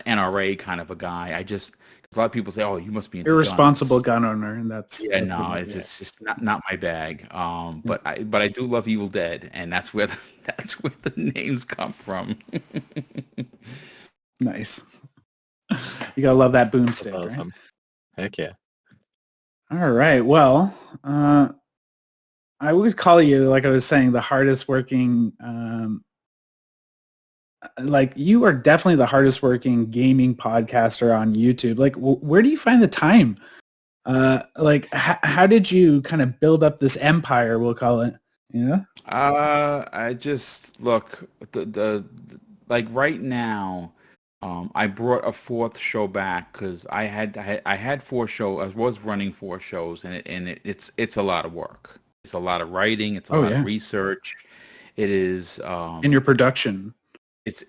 NRA kind of a guy. Cause a lot of people say, "Oh, you must be into Irresponsible guns." gun owner, and that's It's just not my bag. But I do love Evil Dead, and that's where the names come from. nice. You gotta love that boomstick. That's awesome. Right? Heck yeah. All right. Well, I would call you, like I was saying, the hardest working. Like you are definitely the hardest working gaming podcaster on YouTube. Like, where do you find the time? Like, how did you kind of build up this empire? We'll call it. I just look the like right now. I brought a 4th show back because I had 4 shows. I was running 4 shows, and it's a lot of work. It's a lot of writing. It's a lot of research. It is in your production. It's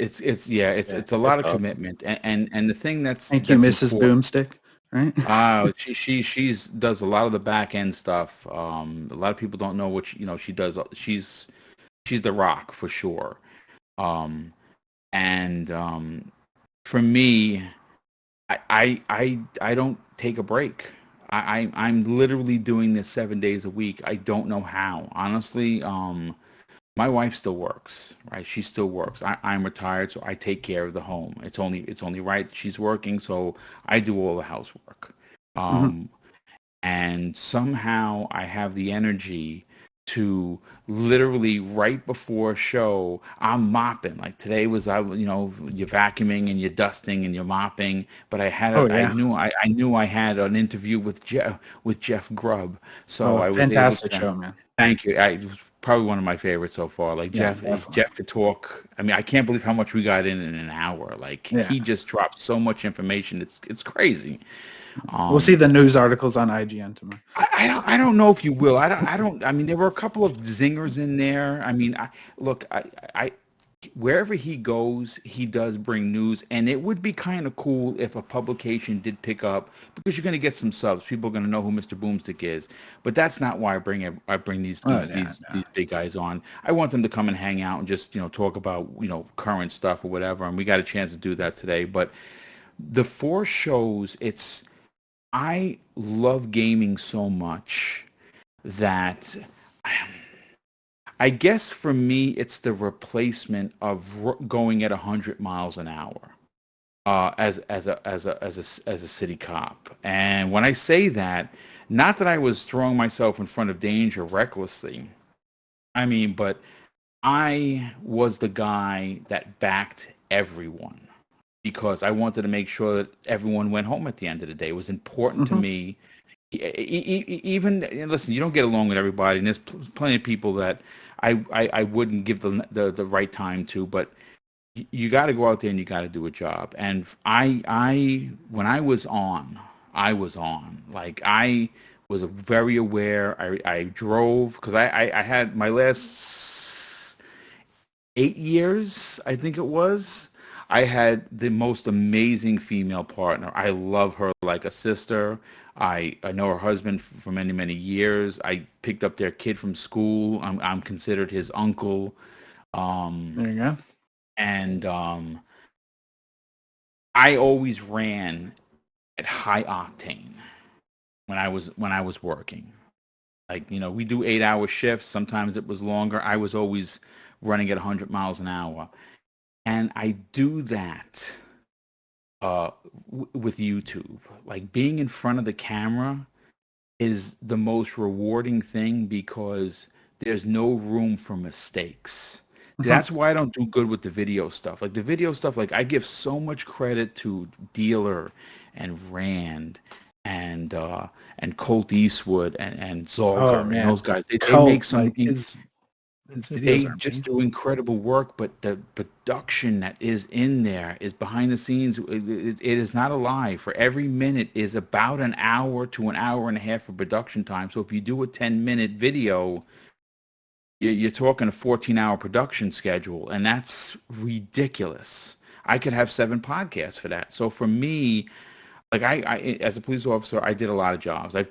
a lot of commitment, and the thing that's thank you, Mrs. Boomstick. Right? She does a lot of the back end stuff. A lot of people don't know what she does. She's the rock for sure. For me, I don't take a break. I'm literally doing this 7 days a week. I don't know how, honestly. My wife still works, right? She still works. I'm retired, so I take care of the home. It's only right she's working, so I do all the housework. And somehow I have the energy to literally right before a show, I'm mopping. Like today was, you're vacuuming and you're dusting and you're mopping. But I knew I had an interview with Jeff Grubb, so I was fantastic able to, show, man. Thank you. It was probably one of my favorites so far. Like Jeff could talk. I mean, I can't believe how much we got in an hour. Like he just dropped so much information. It's crazy. We'll see the news articles on IGN tomorrow. I don't know if you will. I mean, there were a couple of zingers in there. I mean, wherever he goes, he does bring news, and it would be kind of cool if a publication did pick up, because you're going to get some subs. People are going to know who Mr. Boomstick is, but that's not why I bring these big guys on. I want them to come and hang out and just talk about current stuff or whatever, and we got a chance to do that today. But the 4 shows, I love gaming so much that I guess for me, it's the replacement of going at 100 miles an hour as a city cop. And when I say that, not that I was throwing myself in front of danger recklessly. I mean, but I was the guy that backed everyone because I wanted to make sure that everyone went home at the end of the day. It was important to me. Even listen, you don't get along with everybody, and there's plenty of people that I wouldn't give the right time to, but you got to go out there and you got to do a job. And I when I was on, like I was very aware. I drove because I had my last 8 years, I think it was. I had the most amazing female partner. I love her like a sister. I know her husband for many, many years. I picked up their kid from school. I'm considered his uncle. There you go. And I always ran at high octane when I was working. Like, we do 8-hour shifts. Sometimes it was longer. I was always running at 100 miles an hour. And I do that with YouTube. Like, being in front of the camera is the most rewarding thing because there's no room for mistakes. That's why I don't do good with the video stuff. Like, the video stuff, like, I give so much credit to Dealer and Rand and Colt Eastwood and Zolgar and those guys. They make some... They just do incredible work, but the production that is in there is behind the scenes. It is not a lie. For every minute is about an hour to an hour and a half of production time. So if you do a 10-minute video, you're talking a 14-hour production schedule, and that's ridiculous. I could have 7 podcasts for that. So for me, like I as a police officer, I did a lot of jobs. I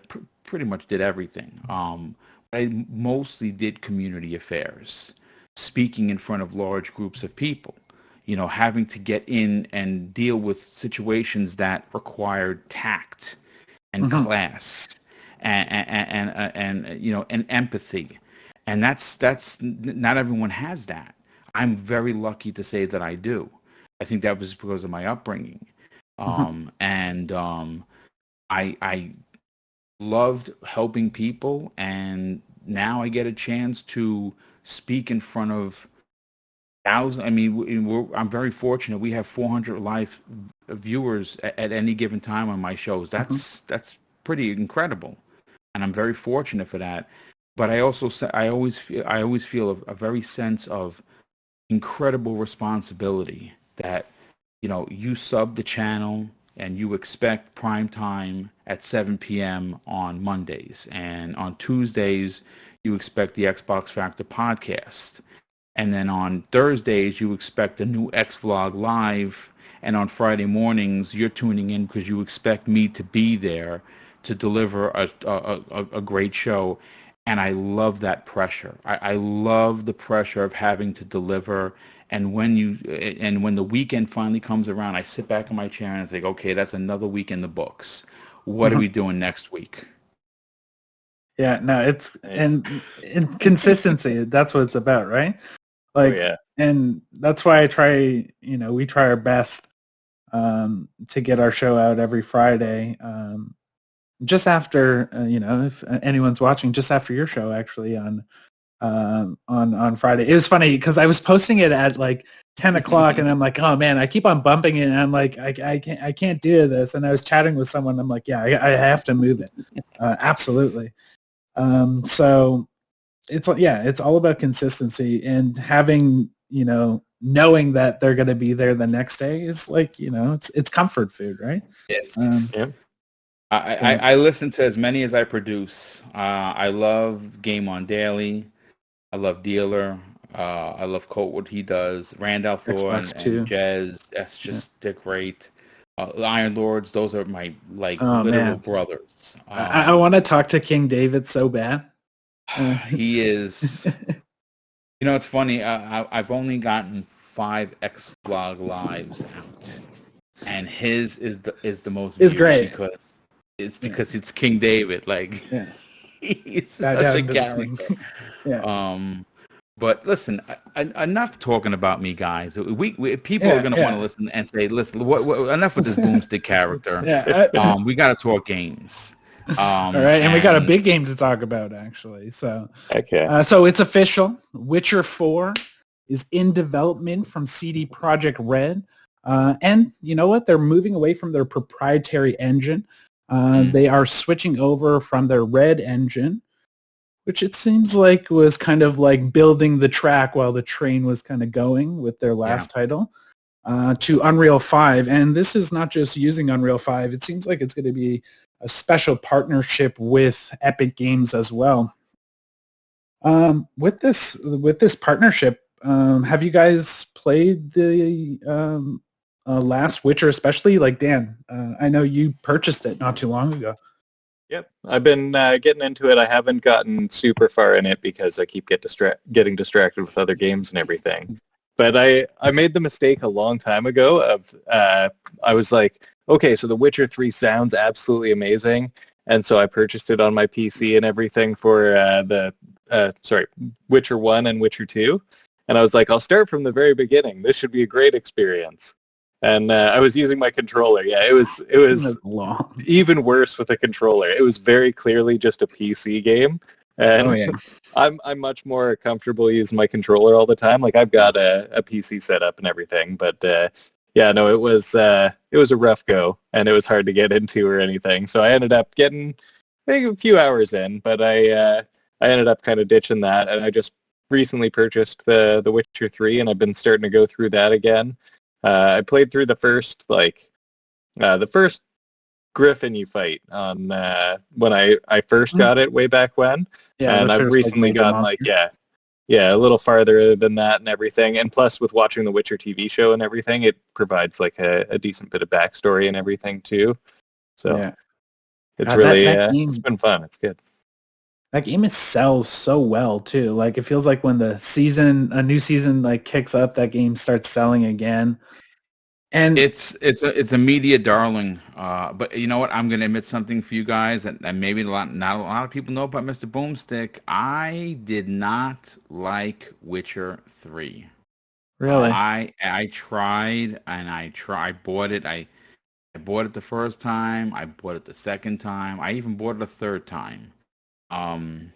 pretty much did everything. I mostly did community affairs, speaking in front of large groups of people, having to get in and deal with situations that required tact and class and empathy. And that's not everyone has that. I'm very lucky to say that I do. I think that was because of my upbringing. I loved helping people, and now I get a chance to speak in front of thousands. I mean, I'm very fortunate. We have 400 live viewers at any given time on my shows. That's pretty incredible, and I'm very fortunate for that. But I always feel a very sense of incredible responsibility that you sub the channel and you expect prime time at 7 p.m. on Mondays. And on Tuesdays, you expect the Xbox Factor podcast. And then on Thursdays, you expect a new X-Vlog live. And on Friday mornings, you're tuning in because you expect me to be there to deliver a great show. And I love that pressure. I love the pressure of having to deliver. And when the weekend finally comes around, I sit back in my chair and I think, okay, that's another week in the books. What are we doing next week? Yeah, no, it's nice. and consistency. That's what it's about, right? Like, and that's why I try. We try our best to get our show out every Friday. Just after, if anyone's watching, just after your show, actually on Friday. It was funny because I was posting it at like 10 o'clock and I'm like, oh man, I keep on bumping it and I'm like, I can't do this. And I was chatting with someone. I'm like, yeah, I have to move it. Absolutely. So it's all about consistency and having, knowing that they're going to be there the next day is like, it's comfort food, right? Yeah. I listen to as many as I produce. I love Game On Daily. I love Dealer. I love Colt, what he does. Randall Thor and Jez, they're great. The Iron Lords, those are my literal brothers. I want to talk to King David so bad. He is. It's funny. I've only gotten 5 X-Vlog lives out, and his is the most. It's great because it's King David. He's such a character. But listen, enough talking about me, guys. We people are going to want to listen and say, listen, enough with this Boomstick character. We got to talk games. All right, and we got a big game to talk about, actually. So, so it's official. Witcher 4 is in development from CD Projekt Red. And you know what? They're moving away from their proprietary engine. They are switching over from their Red engine, which it seems like was kind of like building the track while the train was kind of going with their last title, to Unreal 5. And this is not just using Unreal 5. It seems like it's going to be a special partnership with Epic Games as well. With this partnership, have you guys played the last Witcher, especially? Like, Dan, I know you purchased it not too long ago. Yep, I've been getting into it. I haven't gotten super far in it because I keep getting distracted with other games and everything. But I made the mistake a long time ago of I was like, okay, so The Witcher 3 sounds absolutely amazing, and so I purchased it on my PC and everything for Witcher 1 and Witcher 2, and I was like, I'll start from the very beginning. This should be a great experience. And I was using my controller. Yeah, it was even worse with a controller. It was very clearly just a PC game, and I'm much more comfortable using my controller all the time. Like, I've got a PC setup and everything, but it was a rough go, and it was hard to get into or anything. So I ended up getting maybe a few hours in, but I ended up kind of ditching that, and I just recently purchased the Witcher 3, and I've been starting to go through that again. I played through the first Griffin you fight on when I first got it way back when, and I've recently gotten a little farther than that and everything. And plus, with watching the Witcher TV show and everything, it provides like a decent bit of backstory and everything too. So it's really it's been fun. It's good. That game sells so well too. Like, it feels like when a new season like kicks up, that game starts selling again. And it's a media darling. But you know what? I'm going to admit something for you guys, and maybe not a lot of people know about Mr. Boomstick. I did not like Witcher 3. Really? I tried, and I bought it. I bought it the first time. I bought it the second time. I even bought it a third time. And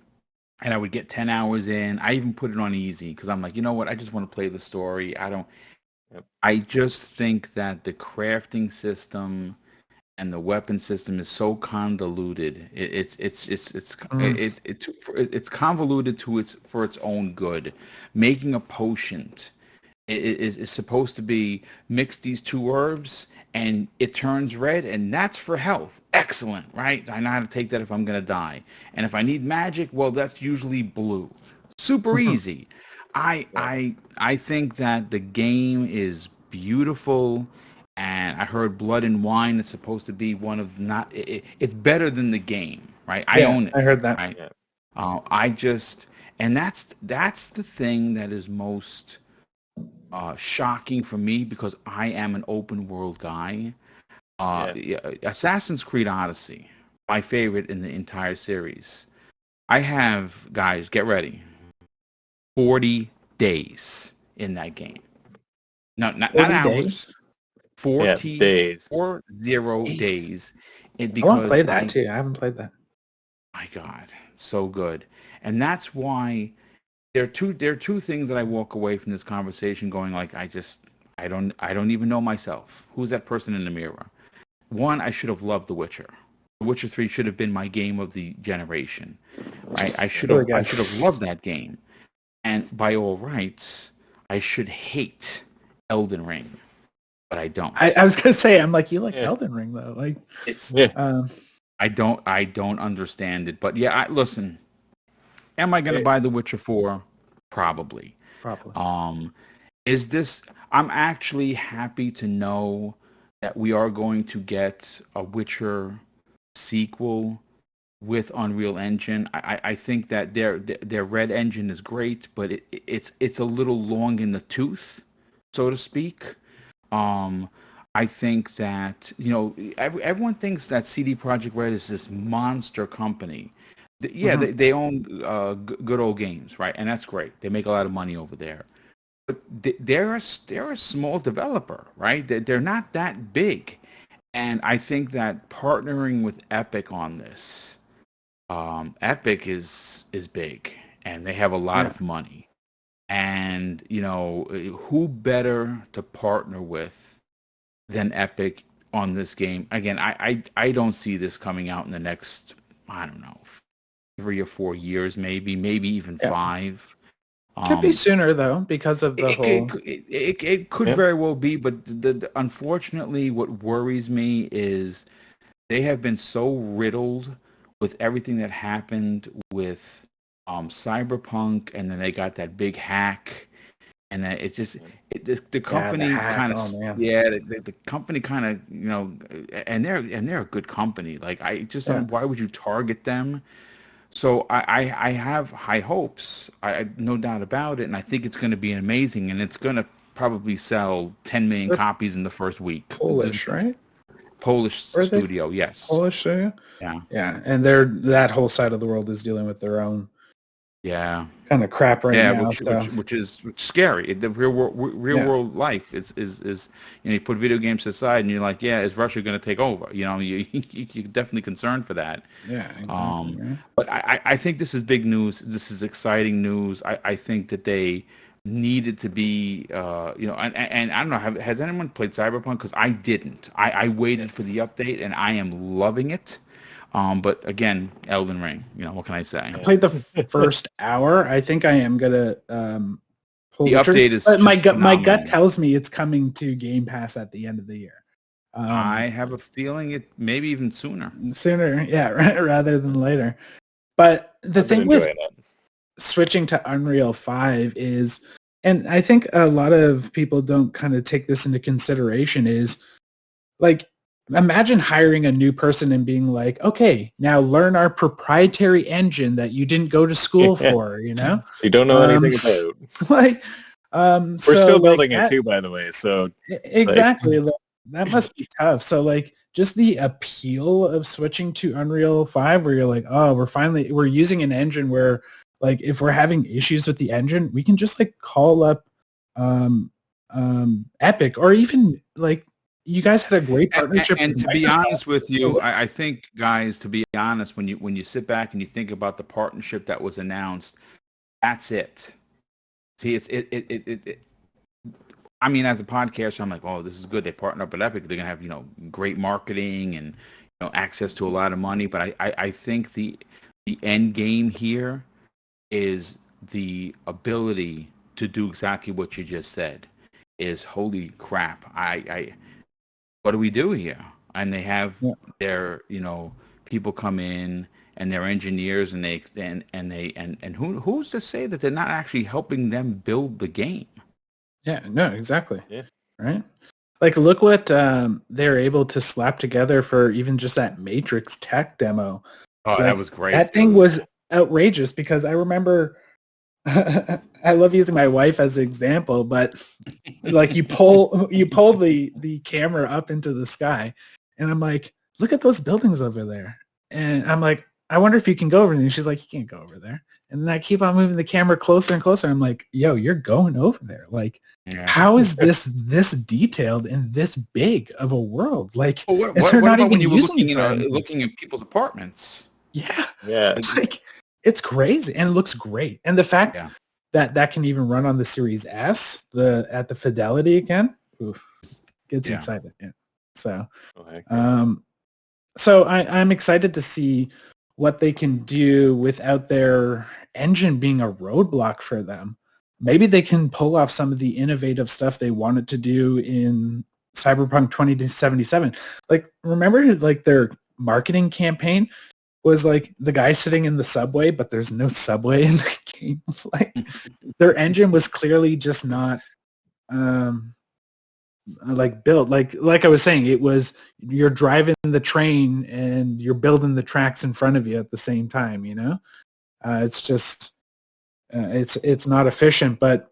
I would get 10 hours in. I even put it on easy because I'm like, you know what? I just want to play the story. I just think that the crafting system and the weapon system is so convoluted. It's convoluted for its own good. Making a potion is supposed to be mix these 2 herbs and it turns red, and that's for health. Excellent, right? I know how to take that if I'm going to die. And if I need magic, well, that's usually blue. Super easy. I think that the game is beautiful, and I heard Blood and Wine is supposed to be one of it's better than the game, right? I own it. I heard that. Right? And that's the thing that is most shocking for me, because I am an open world guy. Assassin's Creed Odyssey, my favorite in the entire series. I have, guys, get ready, 40 days in that game. No, not hours. 40 days. 40 days. I want to play that too. I haven't played that. My God, so good. And that's why there are two things that I walk away from this conversation going like, I don't even know myself. Who's that person in the mirror? One, I should have loved The Witcher. The Witcher 3 should have been my game of the generation. Right? I should have loved that game. And by all rights, I should hate Elden Ring, but I don't. I was gonna say, I'm like, you like Elden Ring though, like it's. I don't understand it, but listen. Am I gonna buy The Witcher 4? Probably. Probably. Is this? I'm actually happy to know that we are going to get a Witcher sequel with Unreal Engine. I think that their Red Engine is great, but it's a little long in the tooth, so to speak. I think that everyone thinks that CD Projekt Red is this monster company. Yeah, they own good old games, right? And that's great. They make a lot of money over there. But they're a small developer, right? They're not that big. And I think that partnering with Epic on this, Epic is big, and they have a lot of money. And, who better to partner with than Epic on this game? Again, I don't see this coming out in the next, I don't know, 3 or 4 years, maybe even 5. Could be sooner though, because of the whole. It could very well be, but unfortunately, what worries me is they have been so riddled with everything that happened with Cyberpunk, and then they got that big hack, and then it's just the company kind of the company kind of and they're a good company. Like I just don't. Why would you target them? So I have high hopes. I no doubt about it, and I think it's going to be amazing, and it's going to probably sell 10 million copies in the first week. Polish, right? Polish studio, yes. Polish studio? Yeah. And that whole side of the world is dealing with their own kind of crap right now. Which is scary. The real world life is you put video games aside and you're like, is Russia going to take over? You're definitely concerned for that. Yeah, exactly. But I think this is big news. This is exciting news. I think that they needed to be, and I don't know, has anyone played Cyberpunk? Because I didn't. I waited for the update, and I am loving it. But again, Elden Ring, what can I say? I played the first hour. I think I am going to pull the update is but my gut tells me it's coming to Game Pass at the end of the year. I have a feeling it maybe even sooner. Rather than later. But the thing with switching to Unreal 5 is, and I think a lot of people don't kind of take this into consideration, is like, imagine hiring a new person and being like, okay, now learn our proprietary engine that you didn't go to school for, You don't know anything about. We're still building it too, by the way. So exactly. That must be tough. So just the appeal of switching to Unreal 5 where you're like, oh, we're using an engine where if we're having issues with the engine, we can just call up Epic, or even you guys had a great partnership. And to be honest with you, I think, guys, to be honest, when you sit back and you think about the partnership that was announced, that's it. See, it I mean, as a podcaster, I'm like, oh, this is good. They partner up with Epic. They're gonna have great marketing and access to a lot of money. But I think the end game here is the ability to do exactly what you just said. Is holy crap! What do we do here? And they have their people come in and their engineers and who's to say that they're not actually helping them build the game? Yeah, no, exactly. Yeah. Right? Look what they're able to slap together for even just that Matrix Tech demo. Oh, that was great. That thing was outrageous because I remember I love using my wife as an example, but you pull the camera up into the sky and I'm like, look at those buildings over there. And I'm like, I wonder if you can go over there. And she's like, you can't go over there. And then I keep on moving the camera closer and closer. I'm like, yo, you're going over there. How is this detailed and this big of a world? What about when you were looking at people's apartments? Yeah. It's crazy and it looks great. And the fact that can even run on the Series S, at the fidelity again, gets you excited. Yeah. So, so I'm excited to see what they can do without their engine being a roadblock for them. Maybe they can pull off some of the innovative stuff they wanted to do in Cyberpunk 2077. Remember their marketing campaign? was like the guy sitting in the subway, but there's no subway in the game. Like their engine was clearly just not like built. Like I was saying, it was you're driving the train and you're building the tracks in front of you at the same time. You know, it's just it's not efficient. But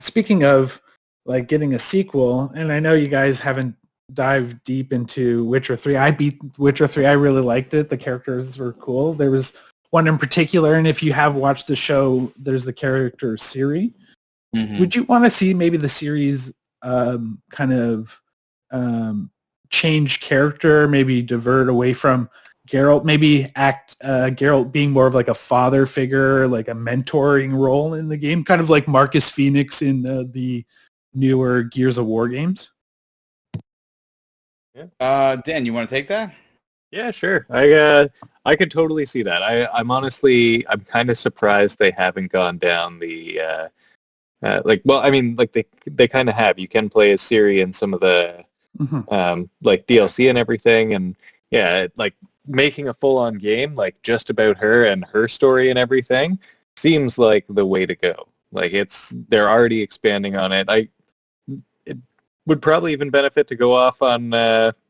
speaking of like getting a sequel, and I know you guys haven't dived deep into Witcher 3. I beat Witcher 3. I really liked it. The characters were cool. There was one in particular, and if you have watched the show, there's the character Ciri. Mm-hmm. Would you want to see maybe the series kind of change character, maybe divert away from Geralt, maybe act Geralt being more of like a father figure, like a mentoring role in the game, kind of like Marcus Phoenix in the newer Gears of War games? Yeah. Dan, you want to take that? Yeah, sure. I could totally see that. I'm kind of surprised they haven't gone down the they kind of have. You can play as Ciri in some of the like DLC and everything, and yeah, like making a full-on game like just about her and her story and everything seems like the way to go. Like they're already expanding on it. It would probably even benefit to go off on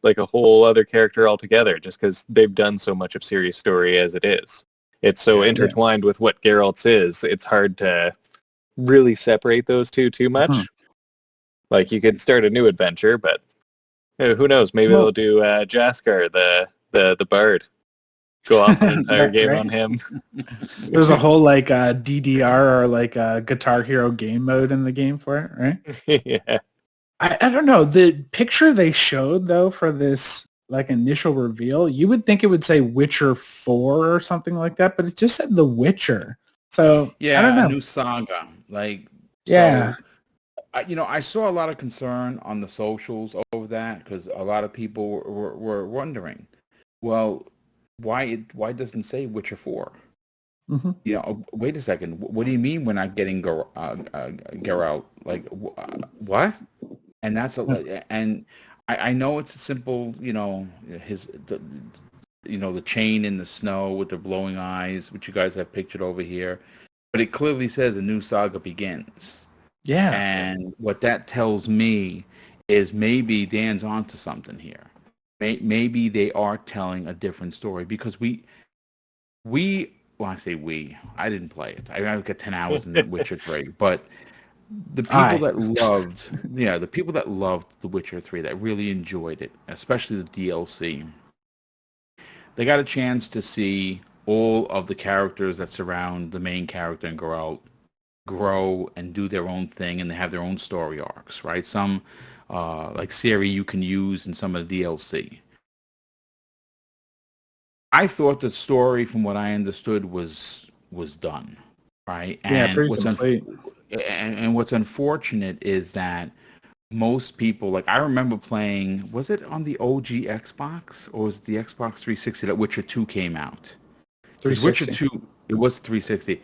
like a whole other character altogether, just because they've done so much of Ciri's story as it is. It's so intertwined with what Geralt's is. It's hard to really separate those two too much. Like you could start a new adventure, but who knows? Maybe they'll do Jaskar, the bard. Go off an entire game on him. There's a whole like DDR or like Guitar Hero game mode in the game for it, right? Yeah. I don't know. The picture they showed though for this like initial reveal, you would think it would say Witcher 4 or something like that, but it just said The Witcher. So yeah, I don't know. A new saga. Like yeah. So, I saw a lot of concern on the socials over that because a lot of people were wondering, well, why doesn't it say Witcher 4? Mm-hmm. Wait a second. What do you mean we're not getting Geralt? Like, what? And that's and I know it's a simple, the chain in the snow with the glowing eyes, which you guys have pictured over here, but it clearly says a new saga begins. Yeah. And what that tells me is maybe Dan's onto something here. Maybe they are telling a different story because I say we. I didn't play it. I got 10 hours in Witcher 3, but the people that loved The Witcher 3, that really enjoyed it, especially the DLC, they got a chance to see all of the characters that surround the main character and grow and do their own thing, and they have their own story arcs, right? Some, like Ciri, you can use in some of the DLC. I thought the story, from what I understood, was done, right? Yeah, pretty complete. And what's unfortunate is that most people, like I remember playing, was it on the OG Xbox or was it the Xbox 360 that Witcher 2 came out? 360. Witcher 2, it was 360.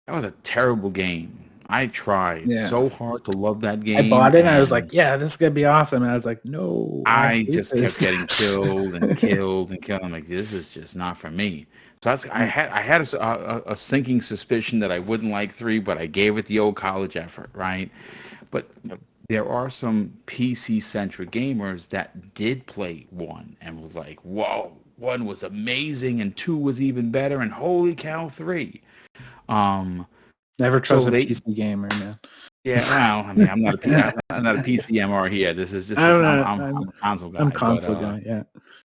That was a terrible game. I tried so hard to love that game. I bought it and I was like, yeah, this is going to be awesome. And I was like, no. I just kept getting killed and killed and killed. I'm like, this is just not for me. So I had a sinking suspicion that I wouldn't like 3, but I gave it the old college effort, right? But there are some PC-centric gamers that did play 1 and was like, whoa, 1 was amazing and 2 was even better, and holy cow, 3. Never trust a PC gamer, man. Yeah, well, I mean, I'm not a PCMR here. This is just I'm a console guy. I'm a console guy. Yeah,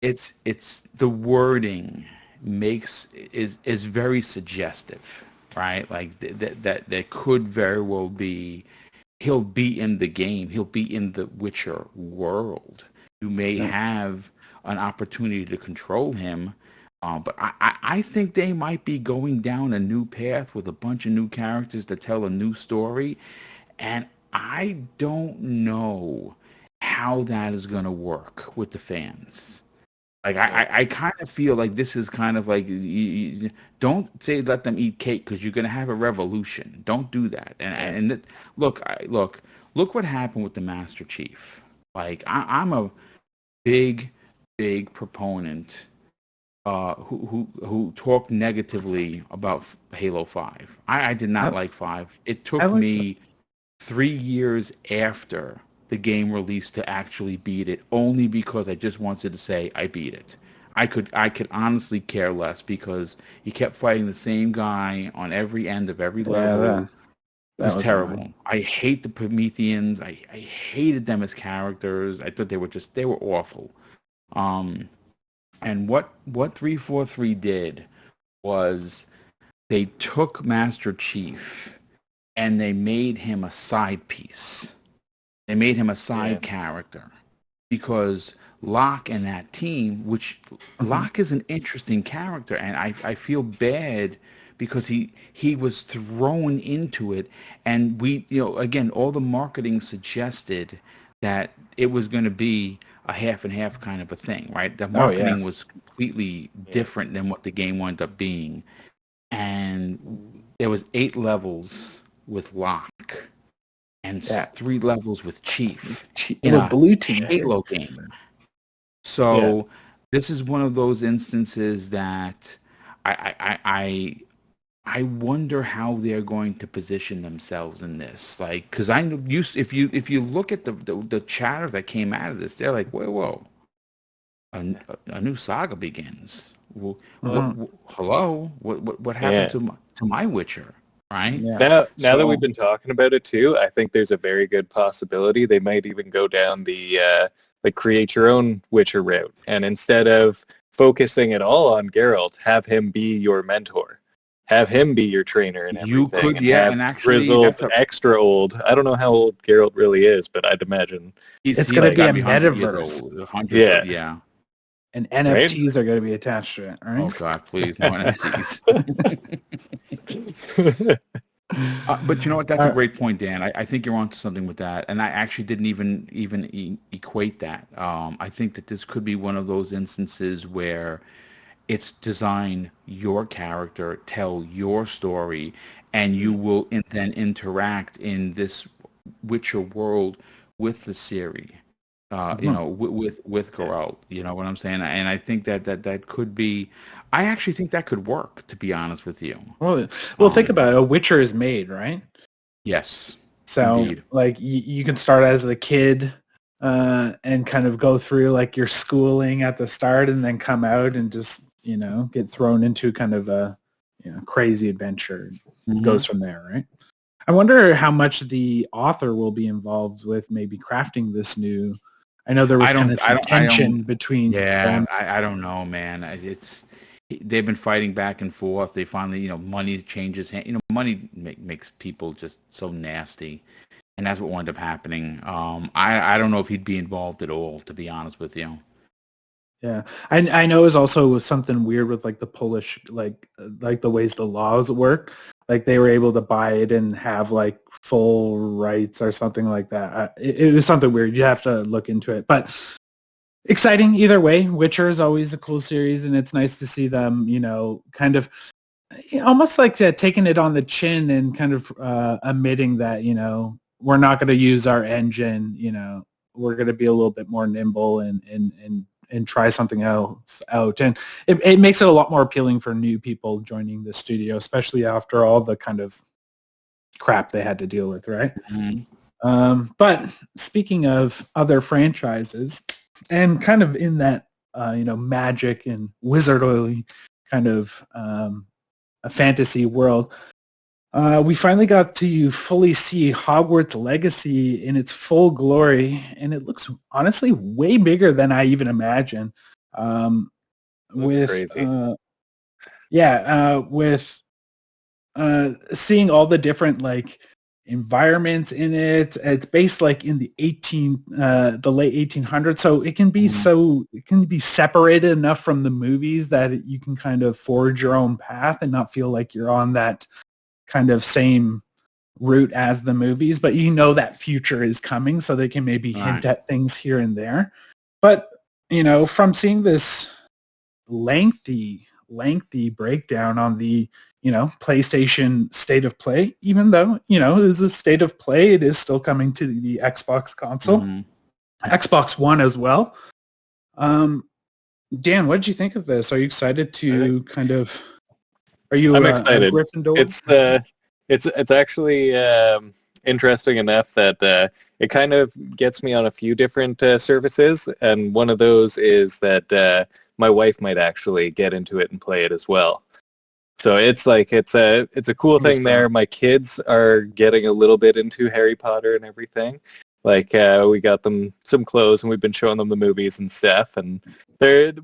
it's the wording is very suggestive, right? Like that could very well be. He'll be in the game. He'll be in the Witcher world. You may have an opportunity to control him. But I think they might be going down a new path with a bunch of new characters to tell a new story. And I don't know how that is going to work with the fans. Like, I kind of feel like this is kind of like, don't say let them eat cake because you're going to have a revolution. Don't do that. And look what happened with the Master Chief. Like, I'm a big proponent who talked negatively about Halo 5. I did not like 5. It took me 3 years after the game released to actually beat it, only because I just wanted to say I beat it. I could honestly care less because you kept fighting the same guy on every end of every level. It was terrible. Annoying. I hate the Prometheans. I hated them as characters. I thought they were awful. And what 343 did was they took Master Chief and they made him a side piece. They made him a side character because Locke and that team, which Locke is an interesting character, and I feel bad because he was thrown into it, and we, again, all the marketing suggested that it was going to be a half and half kind of a thing, right? The marketing was completely different than what the game wound up being, and there was 8 levels with Locke and 3 levels with Chief in a blue team Halo game. So this is one of those instances that I wonder how they're going to position themselves in this. Like, because if you look at the chatter that came out of this, they're like, whoa, a new saga begins. Hello, what happened to my Witcher? Right? Yeah. Now that we've been talking about it too, I think there's a very good possibility they might even go down the create your own Witcher route, and instead of focusing at all on Geralt, have him be your mentor. Have him be your trainer and everything. You could, and actually, grizzled, extra old. I don't know how old Geralt really is, but I'd imagine it's going to be a metaverse. And NFTs are going to be attached to it, right? Oh God, please, no NFTs. But you know what? That's a great point, Dan. I think you're onto something with that, and I actually didn't even equate that. I think that this could be one of those instances where it's design your character, tell your story, and you will then interact in this Witcher world with the series. With Geralt, you know what I'm saying? And I think that could be. I actually think that could work, to be honest with you. Well, think about it. A Witcher is made, right? Yes. So, indeed. Like, you can start as the kid and kind of go through, like, your schooling at the start and then come out and just, get thrown into kind of a crazy adventure. It goes from there, right? I wonder how much the author will be involved with maybe crafting this new. I know there was kind of some tension between. Yeah, I don't know, man. They've been fighting back and forth. They finally, money changes. Money makes people just so nasty, and that's what wound up happening. I don't know if he'd be involved at all, to be honest with you. Yeah, I know it's also something weird with like the Polish, like the ways the laws work. Like they were able to buy it and have like full rights or something like that. It was something weird. You have to look into it, but exciting either way. Witcher is always a cool series, and it's nice to see them, kind of almost like taking it on the chin and kind of admitting that, we're not going to use our engine. We're going to be a little bit more nimble and try something else out. And it makes it a lot more appealing for new people joining the studio, especially after all the kind of crap they had to deal with, right? Mm-hmm. But speaking of other franchises, and kind of in that, magic and wizardly kind of a fantasy world, we finally got to fully see Hogwarts Legacy in its full glory, and it looks honestly way bigger than I even imagined. With seeing all the different like environments in it. It's based like in the late 1800s, so it can be separated enough from the movies that you can kind of forge your own path and not feel like you're on that kind of same route as the movies, but that future is coming, so they can maybe hint at things here and there. But from seeing this lengthy breakdown on the PlayStation State of Play, even though it was a State of Play, it is still coming to the Xbox console, Xbox One as well. Dan, what did you think of this? Are you excited to kind of? Are you? I'm excited. A Gryffindor? It's actually interesting enough that it kind of gets me on a few different services, and one of those is that my wife might actually get into it and play it as well. So it's a cool thing there. My kids are getting a little bit into Harry Potter and everything. Like we got them some clothes and we've been showing them the movies and stuff. And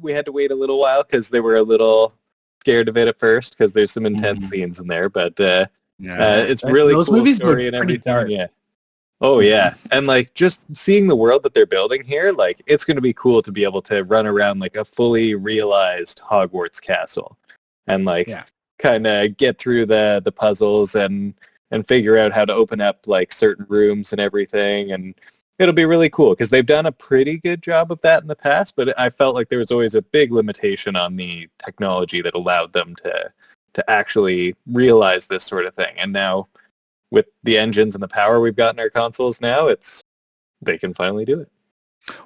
we had to wait a little while because they were a little scared of it at first because there's some intense scenes in there. But it's really those cool movies story look and pretty everything. dark. Yeah. Oh yeah, and like just seeing the world that they're building here, like it's going to be cool to be able to run around like a fully realized Hogwarts castle, and like kind of get through the puzzles and figure out how to open up like certain rooms and everything, and it'll be really cool because they've done a pretty good job of that in the past, but I felt like there was always a big limitation on the technology that allowed them to actually realize this sort of thing, and now with the engines and the power we've got in our consoles now, they can finally do it.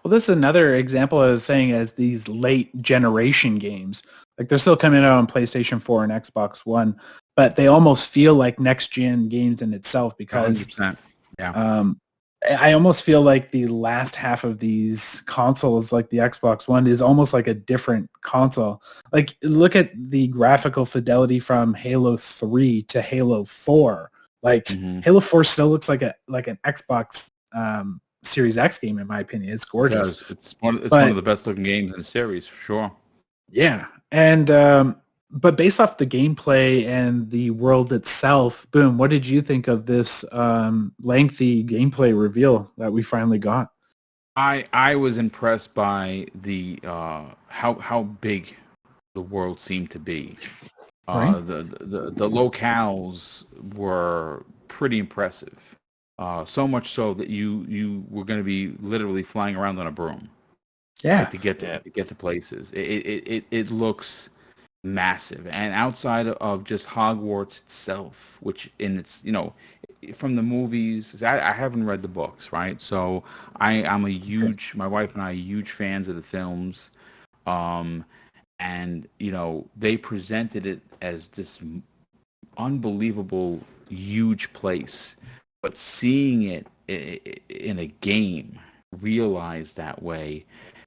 Well, this is another example I was saying as these late generation games. Like they're still coming out on PlayStation 4 and Xbox One, but they almost feel like next-gen games in itself because 100%. Yeah. I almost feel like the last half of these consoles, like the Xbox One, is almost like a different console. Like look at the graphical fidelity from Halo 3 to Halo 4. Like Halo 4 still looks like an Xbox Series X game in my opinion. It's gorgeous. It's one of the best looking games in the series for sure. Yeah, and but based off the gameplay and the world itself, Boom, what did you think of this lengthy gameplay reveal that we finally got? I was impressed by the how big the world seemed to be. Right. The locales were pretty impressive. So much so that you were going to be literally flying around on a broom. Yeah. To get to places. It looks massive. And outside of just Hogwarts itself, which in its from the movies, I haven't read the books, right? So I'm my wife and I are huge fans of the films. And they presented it as this unbelievable huge place, but seeing it in a game realized that way,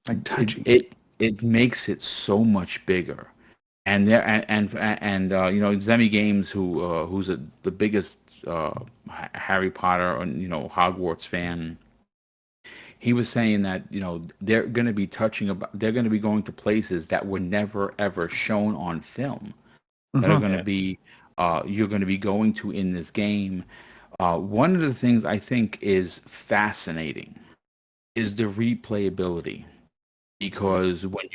like touching it makes it so much bigger. And Zemi Games, who's the biggest Harry Potter and Hogwarts fan, he was saying that they're going to be they're going to be going to places that were never ever shown on film, that are going to be you're going to be going to in this game. One of the things I think is fascinating is the replayability, because when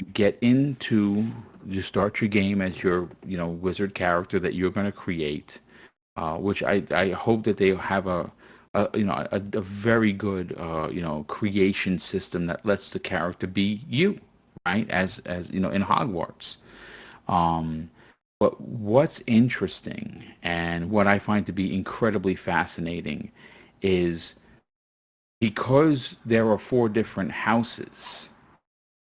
you start your game as your wizard character that you're going to create, which I hope that they have a very good creation system that lets the character be you, right, as in Hogwarts. But what's interesting and what I find to be incredibly fascinating is because there are 4 different houses,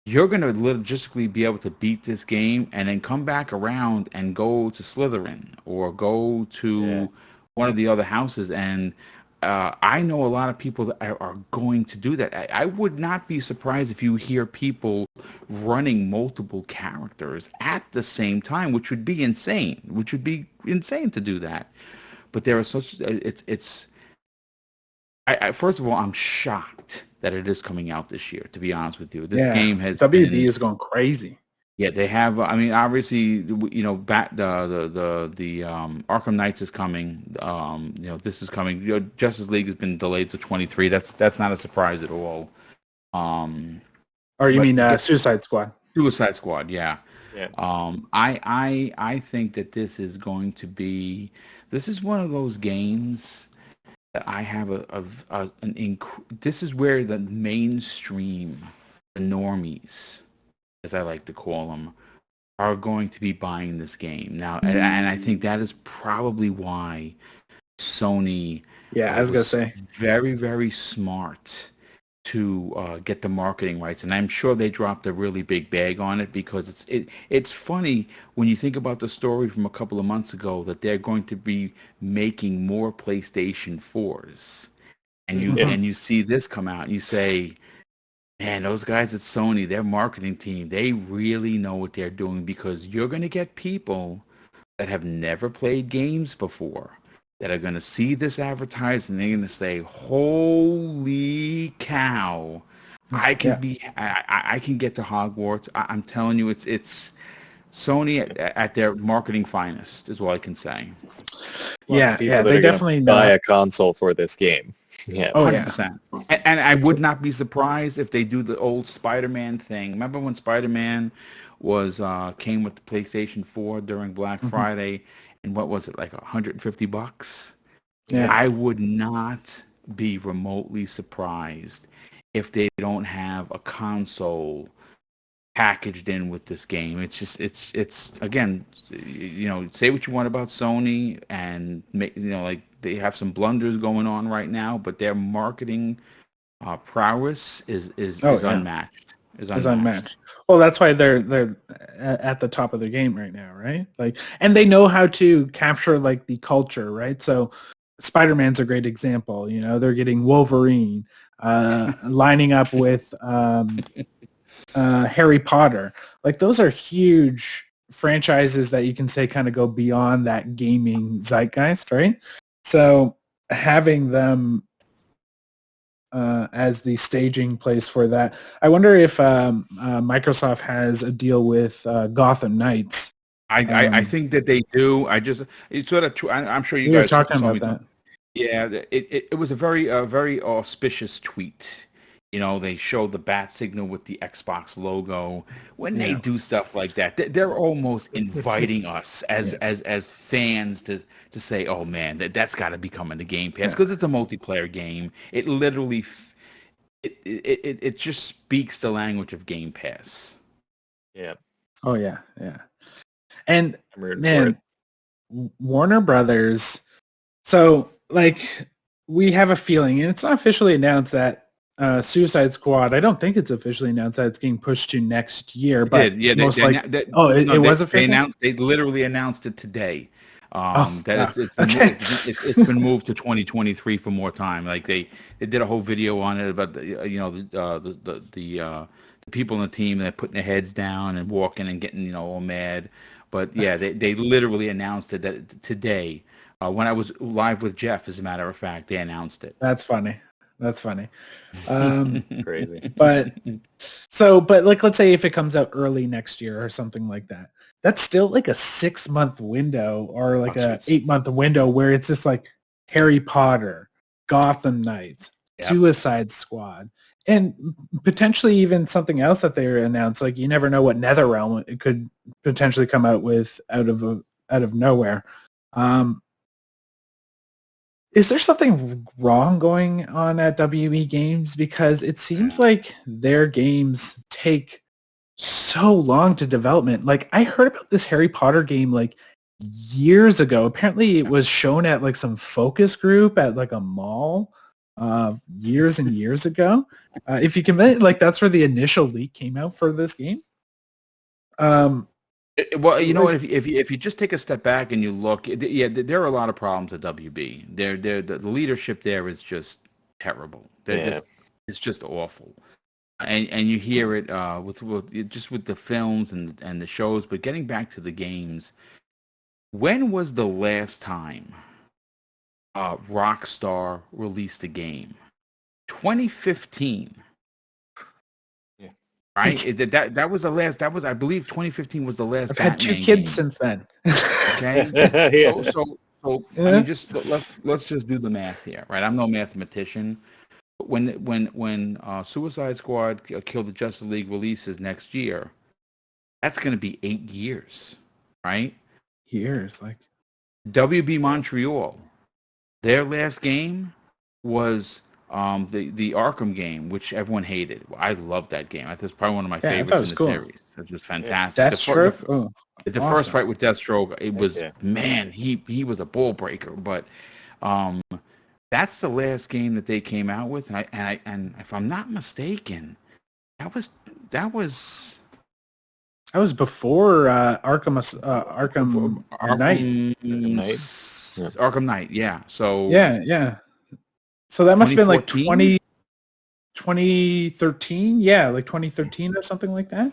you're going to logistically be able to beat this game and then come back around and go to Slytherin or go to one of the other houses. And I know a lot of people that are going to do that. I would not be surprised if you hear people running multiple characters at the same time, which would be insane. To do that. But there are first of all, I'm shocked that it is coming out this year, to be honest with you. This game has WB is going crazy. Yeah, they have. I mean, obviously, back the Arkham Knights is coming. This is coming. Justice League has been delayed to 23. That's not a surprise at all. Or you mean Suicide Squad? Suicide Squad, yeah. Yeah. I think that this is going to be. This is one of those games that I have this is where the mainstream, the normies, as I like to call them, are going to be buying this game now, and I think that is probably why Sony, I was gonna say, very, very smart to get the marketing rights, and I'm sure they dropped a really big bag on it because it's funny when you think about the story from a couple of months ago that they're going to be making more PlayStation 4s, and you see this come out and you say, man, those guys at Sony, their marketing team, they really know what they're doing, because you're going to get people that have never played games before that are going to see this advertised and they're going to say, holy cow, I can get to Hogwarts. I'm telling you, it's Sony at their marketing finest is all I can say. They definitely buy a console for this game. Yeah, 100%. And I would not be surprised if they do the old Spider-Man thing. Remember when Spider-Man came with the PlayStation 4 during Black Friday, and what was it, like $150? Yeah. I would not be remotely surprised if they don't have a console packaged in with this game. It's just it's again, say what you want about Sony, and like they have some blunders going on right now, but their marketing prowess is unmatched. Is unmatched. Well, that's why they're at the top of the game right now, right? Like, and they know how to capture like the culture, right? So Spider-Man's a great example. They're getting Wolverine lining up with Harry Potter. Like, those are huge franchises that you can say kind of go beyond that gaming zeitgeist, right? So having them as the staging place for that. I wonder if Microsoft has a deal with Gotham Knights. I think that they do. It's sort of true. I'm sure you guys were talking about that. Yeah, it was a very auspicious tweet. They show the bat signal with the Xbox logo. When they do stuff like that, they're almost inviting us as fans to say, "Oh man, that's got to be coming to Game Pass," because it's a multiplayer game. It literally, it just speaks the language of Game Pass. Yeah. Oh yeah. And man, Warner Brothers. So like, we have a feeling, and it's not officially announced that. Suicide Squad, I don't think it's officially announced that it's getting pushed to next year. But it was official? They literally announced it today. It's been moved to 2023 for more time. Like they did a whole video on it about the people in the team that are putting their heads down and walking and getting all mad. But yeah, they literally announced it today. When I was live with Jeff, as a matter of fact, they announced it. That's funny. Crazy. But like, let's say if it comes out early next year or something like that, that's still like a 6-month window or like a 8-month window where it's just like Harry Potter, Gotham Knights, Suicide Squad, and potentially even something else that they announced. Like, you never know what NetherRealm it could potentially come out with out of nowhere. Is there something wrong going on at WB Games? Because it seems like their games take so long to development. Like, I heard about this Harry Potter game like years ago. Apparently it was shown at like some focus group at like a mall years and years ago. If you can, like, that's where the initial leak came out for this game. Well, if you just take a step back and you look, there are a lot of problems at WB. The leadership there is just terrible. It's just awful, and you hear it with the films and the shows. But getting back to the games, when was the last time Rockstar released a game? 2015. Right, that was the last. That was, I believe, 2015 was the last. I've had 2 kids game. Since then. Okay, so I mean, just let's just do the math here, right? I'm no mathematician. When Suicide Squad Kill the Justice League releases next year, that's going to be 8 years, right? Years, like WB Montreal, their last game was the Arkham game, which everyone hated. I loved that game. That's probably one of my favorites in the series. It was fantastic. Deathstroke? The first fight with Deathstroke, it was, man, he was a ball breaker. But That's the last game that they came out with, and if I'm not mistaken, that was before Arkham Knight. Arkham Knight, yeah. So yeah. So that must have been like 2013, yeah, like 2013 or something like that.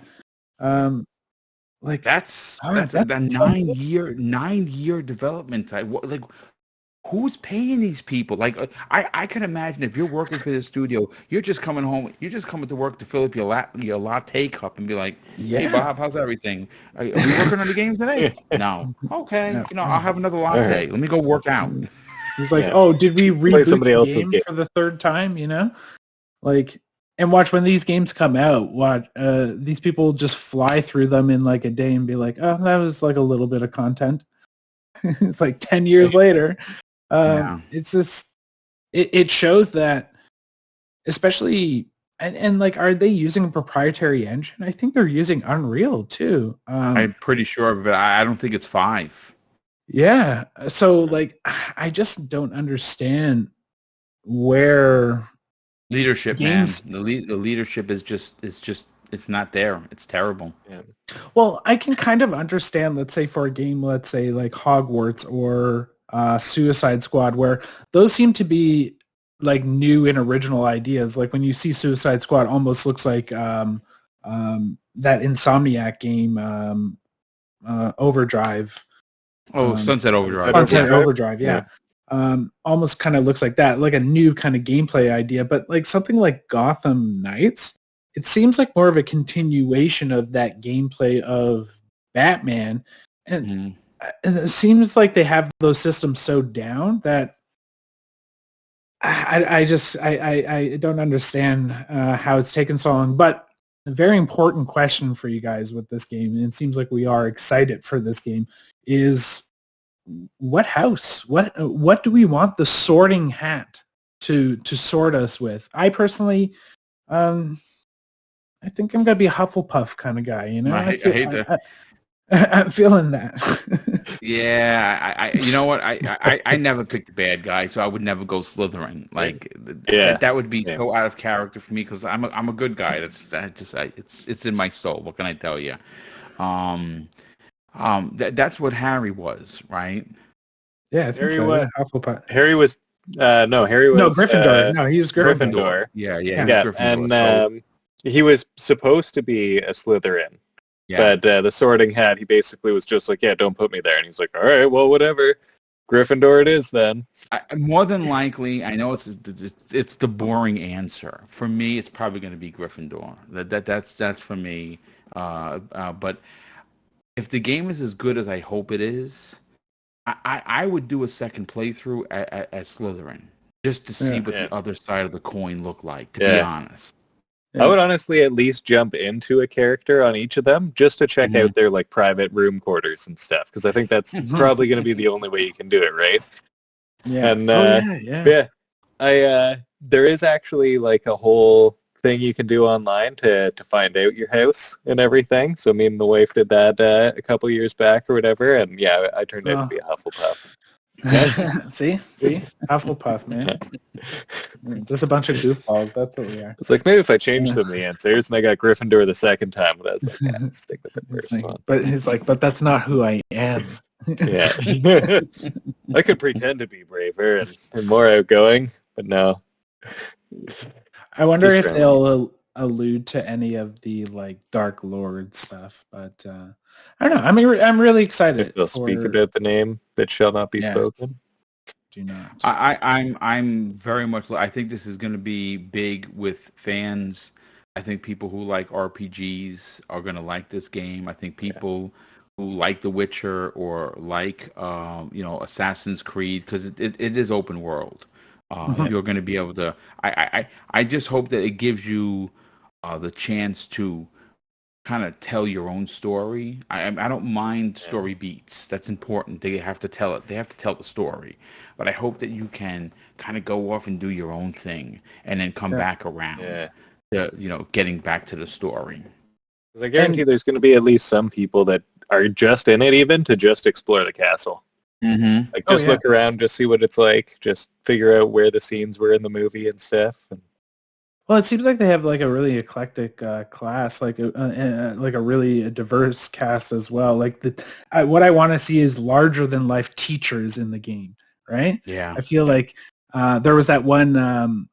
Like that's a 9-year development time. Like, who's paying these people? Like, I can imagine if you're working for the studio, you're just coming home, you're just coming to work to fill up your latte cup and be like, "Hey, Bob, how's everything? Are we working on the game today?" No. Okay, I'll have another latte. Let me go work out. He's like, "Oh, did we reboot somebody else's game for the third time?" Like, and watch when these games come out. Watch these people just fly through them in like a day and be like, "Oh, that was like a little bit of content." It's like 10 years later. It's just it shows that, especially and like, are they using a proprietary engine? I think they're using Unreal too. I'm pretty sure, but I don't think it's 5. Yeah, so like, I just don't understand where leadership, games, man. The leadership is just it's not there. It's terrible. Yeah. Well, I can kind of understand, let's say for a game, let's say like Hogwarts or Suicide Squad, where those seem to be like new and original ideas. Like when you see Suicide Squad, almost looks like that Insomniac game, Overdrive. Sunset Overdrive. Sunset Overdrive, yeah. Almost kind of looks like that, like a new kind of gameplay idea. But like something like Gotham Knights, it seems like more of a continuation of that gameplay of Batman. And it seems like they have those systems so down that I don't understand how it's taken so long. But a very important question for you guys with this game, and it seems like we are excited for this game, is what house? What do we want the sorting hat to sort us with? I personally, I think I'm gonna be a Hufflepuff kind of guy. I hate that. I'm feeling that. Yeah, I you know what? I never picked the bad guy, so I would never go Slytherin. Like, that would be so out of character for me, because I'm a good guy. It's in my soul. What can I tell you? That's what Harry was, right? Yeah, I think Harry so. was Hufflepuff. Harry was Gryffindor. No, he was Gryffindor. Yeah. Gryffindor. And he was supposed to be a Slytherin. Yeah. But the Sorting Hat, he basically was just like, "Yeah, don't put me there." And he's like, "All right, well, whatever. Gryffindor it is then." More than likely, I know it's the boring answer. For me, it's probably going to be Gryffindor. That's for me. But if the game is as good as I hope it is, I would do a second playthrough as Slytherin, just to see what the other side of the coin looked like, to be honest. I would honestly at least jump into a character on each of them just to check out their like private room quarters and stuff, because I think that's probably going to be the only way you can do it, right? Yeah. And there is actually like a whole thing you can do online to find out your house and everything. So me and the wife did that a couple years back or whatever, and I turned out to be a Hufflepuff. See, Hufflepuff, man. Just a bunch of goofballs. That's what we are. It's like, maybe if I change some of the answers, and I got Gryffindor the second time, but I was like, stick with the first one. But he's like, but that's not who I am. Yeah, I could pretend to be braver and more outgoing, but no. I wonder if they'll allude to any of the like Dark Lord stuff, but I don't know. I mean, I'm really excited. If they'll speak about the name that shall not be spoken. Do not. I'm very much. I think this is going to be big with fans. I think people who like RPGs are going to like this game. I think people who like The Witcher or like Assassin's Creed, because it is open world. You're going to be able to. I just hope that it gives you the chance to kind of tell your own story. I don't mind story beats. That's important. They have to tell it. They have to tell the story. But I hope that you can kind of go off and do your own thing and then come back around to, getting back to the story. Because I guarantee there's going to be at least some people that are just in it even to just explore the castle. Mm-hmm. Like, just look around, just see what it's like, just figure out where the scenes were in the movie and stuff. Well, it seems like they have like a really eclectic class, like a really diverse cast as well. Like what I want to see is larger than life teachers in the game, right? Yeah. I feel like there was that one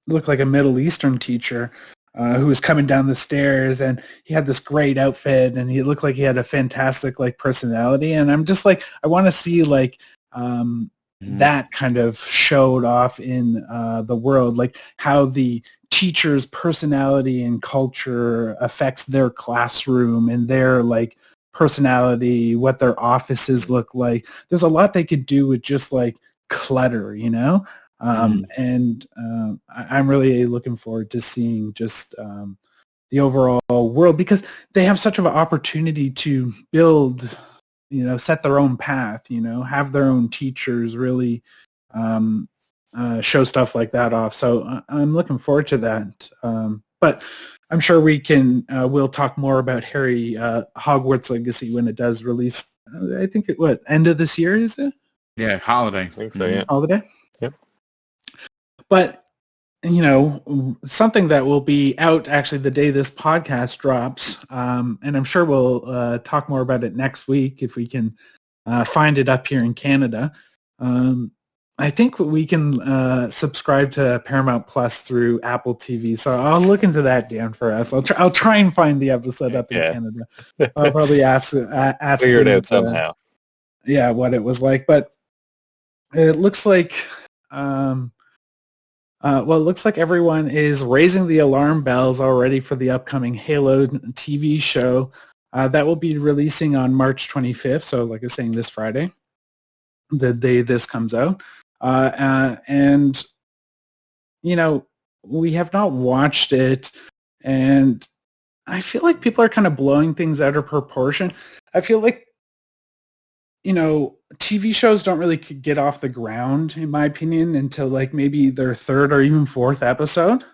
looked like a Middle Eastern teacher who was coming down the stairs, and he had this great outfit, and he looked like he had a fantastic like personality. And I'm just like, I want to see like that kind of showed off in the world, like how the teacher's personality and culture affects their classroom and their like personality, what their offices look like. There's a lot they could do with just like clutter, you know? And I'm really looking forward to seeing just the overall world, because they have such of an opportunity to build, you know, set their own path, you know, have their own teachers, really show stuff like that off. So I'm looking forward to that. But I'm sure we'll talk more about Harry Hogwarts Legacy when it does release. I think end of this year, is it? Yeah, holiday. I think so, yeah. Holiday? Yep. But, you know, something that will be out actually the day this podcast drops, and I'm sure we'll talk more about it next week if we can find it up here in Canada. I think we can subscribe to Paramount Plus through Apple TV, so I'll look into that, Dan, for us. I'll try and find the episode up in Canada. I'll probably ask figure it out somehow. Yeah, what it was like, but it looks like. It looks like everyone is raising the alarm bells already for the upcoming Halo TV show that will be releasing on March 25th. So, like I was saying, this Friday, the day this comes out. And, you know, we have not watched it, and I feel like people are kind of blowing things out of proportion. I feel like, you know, TV shows don't really get off the ground, in my opinion, until like maybe their third or even fourth episode.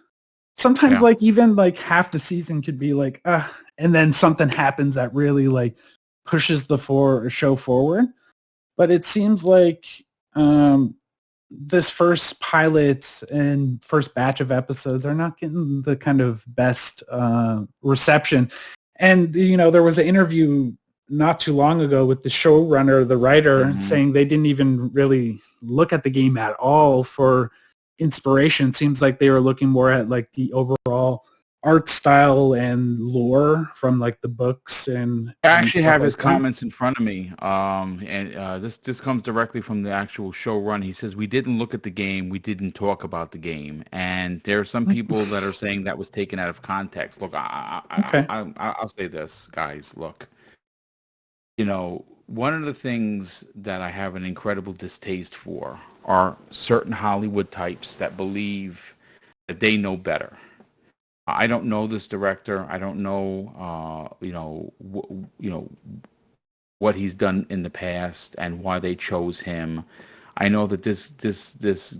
Sometimes like even like half the season could be like, and then something happens that really like pushes the show forward. But it seems like this first pilot and first batch of episodes are not getting the kind of best reception. And, you know, there was an interview not too long ago with the showrunner, the writer, saying they didn't even really look at the game at all for inspiration. Seems like they were looking more at like the overall art style and lore from like the books. And I actually have his comments in front of me. This comes directly from the actual showrun. He says, "We didn't look at the game. We didn't talk about the game." And there are some people that are saying that was taken out of context. Look, I'll say this, guys. Look. You know, one of the things that I have an incredible distaste for are certain Hollywood types that believe that they know better. I don't know this director. I don't know, what he's done in the past and why they chose him. I know that this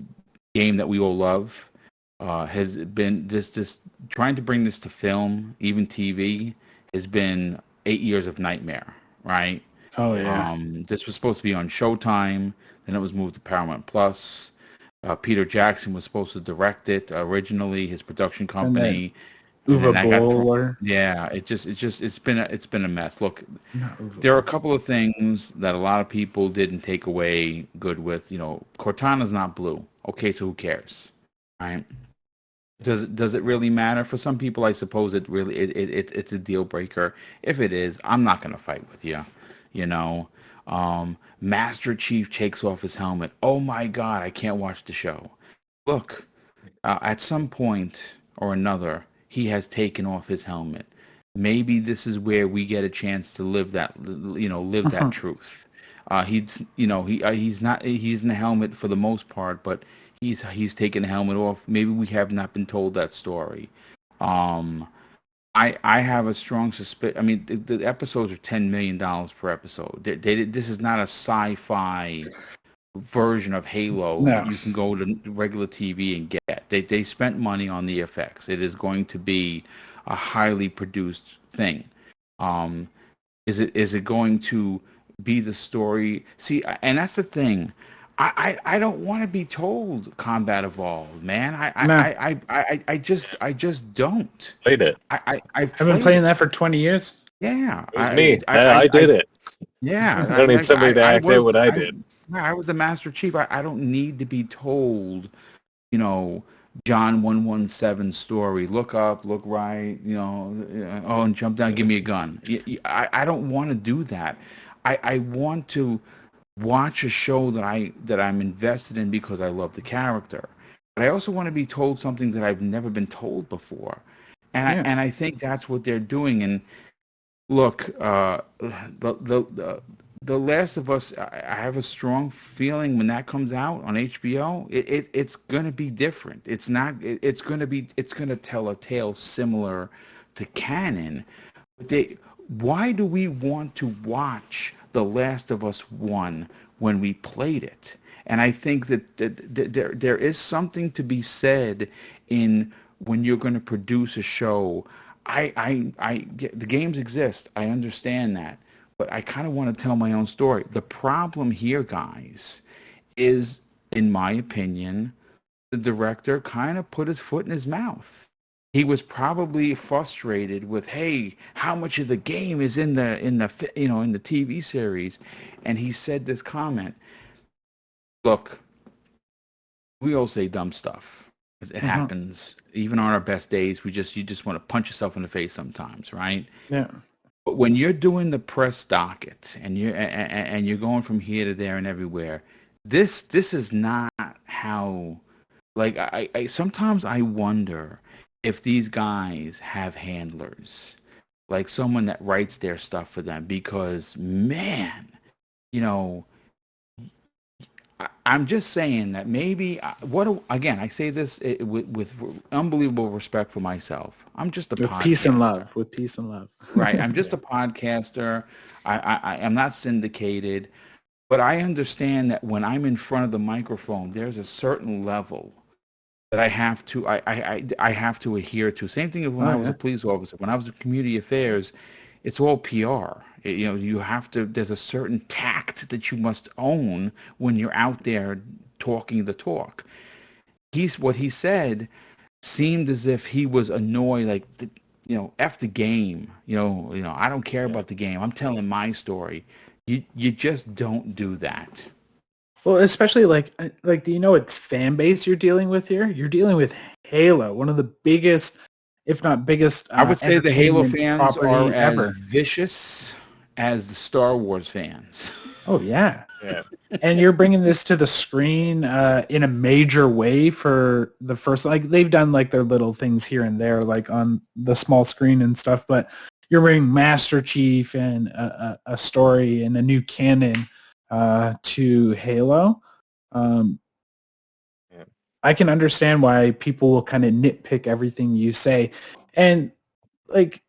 game that we all love has been this trying to bring this to film, even TV, has been 8 years of nightmare. Right? Oh, yeah. This was supposed to be on Showtime. Then it was moved to Paramount Plus. Peter Jackson was supposed to direct it originally. His production company. Yeah, it's been a mess. Look, there are a couple of things that a lot of people didn't take away good with. You know, Cortana's not blue. Okay, so who cares? Right? Does it really matter? For some people, I suppose it's a deal breaker. If it is, I'm not going to fight with you. You know, Master Chief takes off his helmet. Oh my God, I can't watch the show. Look, at some point or another, he has taken off his helmet. Maybe this is where we get a chance to live that truth. He's in a helmet for the most part, but he's taken the helmet off. Maybe we have not been told that story. I have a strong suspicion. I mean, the episodes are $10 million per episode. This is not a sci-fi version of Halo that you can go to regular TV and get. They spent money on the effects. It is going to be a highly produced thing. Is it going to be the story. See, and that's the thing. I don't want to be told Combat Evolved, man. I just don't. Played it. I've been playing that for 20 years. Yeah, it was me. I did it. Yeah, I don't need somebody to act out what I did. I was the Master Chief. I don't need to be told, you know, John 117 story. Look up, look right, you know, oh, and jump down, give me a gun. I don't want to do that. I want to watch a show that I'm invested in because I love the character. But I also want to be told something that I've never been told before. And I think that's what they're doing. And look, the Last of Us, I have a strong feeling when that comes out on HBO, it's going to be different. It's going to tell a tale similar to canon. But why do we want to watch The Last of Us 1 when we played it? And I think that there is something to be said in when you're going to produce a show. The games exist. I understand that. But I kind of want to tell my own story. The problem here, guys, is, in my opinion, the director kind of put his foot in his mouth. He was probably frustrated with, hey, how much of the game is in the TV series, and he said this comment. Look, we all say dumb stuff. It happens even on our best days. You just want to punch yourself in the face sometimes, right? Yeah. But when you're doing the press docket and you're going from here to there and everywhere, this is not how. Like I sometimes I wonder if these guys have handlers, like someone that writes their stuff for them, because man, you know, I'm just saying that maybe again, I say this with unbelievable respect for myself. I'm just a podcaster. With peace and love. Right. I'm just a podcaster. I'm not syndicated, but I understand that when I'm in front of the microphone, there's a certain level that I have to adhere to. Same thing as when I was a police officer. When I was in community affairs, it's all PR. You have to. There's a certain tact that you must own when you're out there talking the talk. What he said seemed as if he was annoyed, like, F the game. I don't care about the game. I'm telling my story. You just don't do that. Well, especially like, do you know what fan base you're dealing with here? You're dealing with Halo, one of the biggest, if not biggest. I would say the Halo fans are ever. as vicious as the Star Wars fans. Oh yeah. And you're bringing this to the screen in a major way for the first. Like they've done like their little things here and there, like on the small screen and stuff. But you're bringing Master Chief and a story and a new canon to Halo. I can understand why people will kind of nitpick everything you say. And like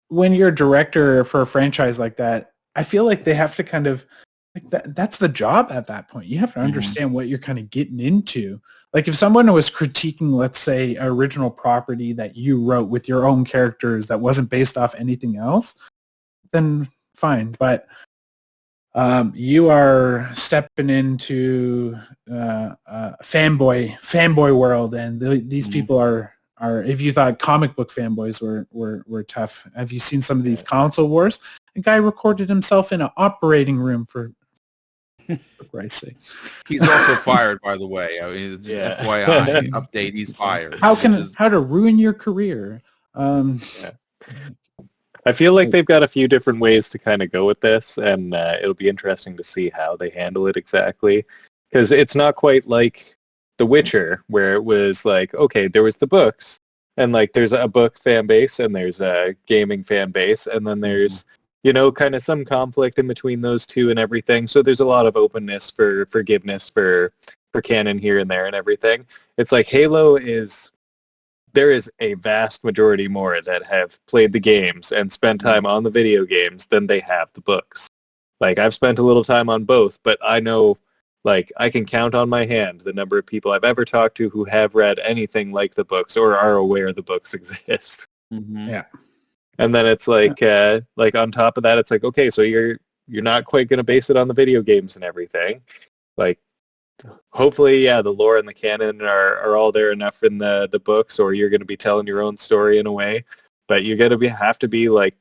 when you're a director for a franchise like that, I feel like they have to kind of that's the job at that point. You have to understand what you're kind of getting into. Like if someone was critiquing, let's say, an original property that you wrote with your own characters that wasn't based off anything else, then fine. But you are stepping into fanboy world, and these people are if you thought comic book fanboys were tough, have you seen some of these console wars? A guy recorded himself in an operating room for Christ's sake. He's also fired, by the way. I mean, FYI update, he's fired. How to ruin your career? I feel like they've got a few different ways to kind of go with this, and it'll be interesting to see how they handle it exactly. Because it's not quite like The Witcher, where it was like, okay, there was the books, and like there's a book fan base, and there's a gaming fan base, and then there's, kind of some conflict in between those two and everything. So there's a lot of openness for forgiveness for canon here and there and everything. It's like Halo there is a vast majority more that have played the games and spent time on the video games than they have the books. Like, I've spent a little time on both, but I know, like, I can count on my hand the number of people I've ever talked to who have read anything like the books or are aware the books exist. Yeah. And then it's like, on top of that, it's like, okay, so you're you're not quite going to base it on the video games and everything. Like, hopefully, yeah, the lore and the canon are all there enough in the books, or you're going to be telling your own story in a way. But you're going to have to be like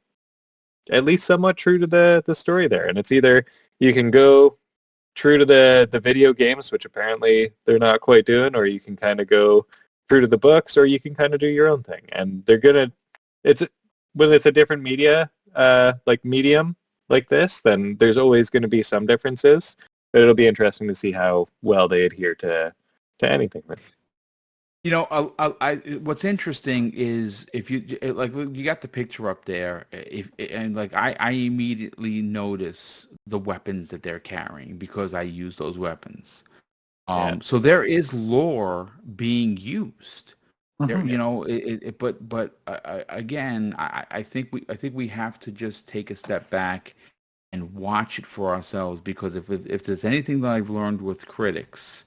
at least somewhat true to the story there. And it's either you can go true to the video games, which apparently they're not quite doing, or you can kind of go true to the books, or you can kind of do your own thing. And they're gonna, when it's a different media, like medium like this, then there's always going to be some differences. But it'll be interesting to see how well they adhere to anything. You know, what's interesting is if you like, you got the picture up there. I immediately notice the weapons that they're carrying because I use those weapons. So there is lore being used. There, you know, again, I think we have to just take a step back and watch it for ourselves, because if there's anything that I've learned with critics,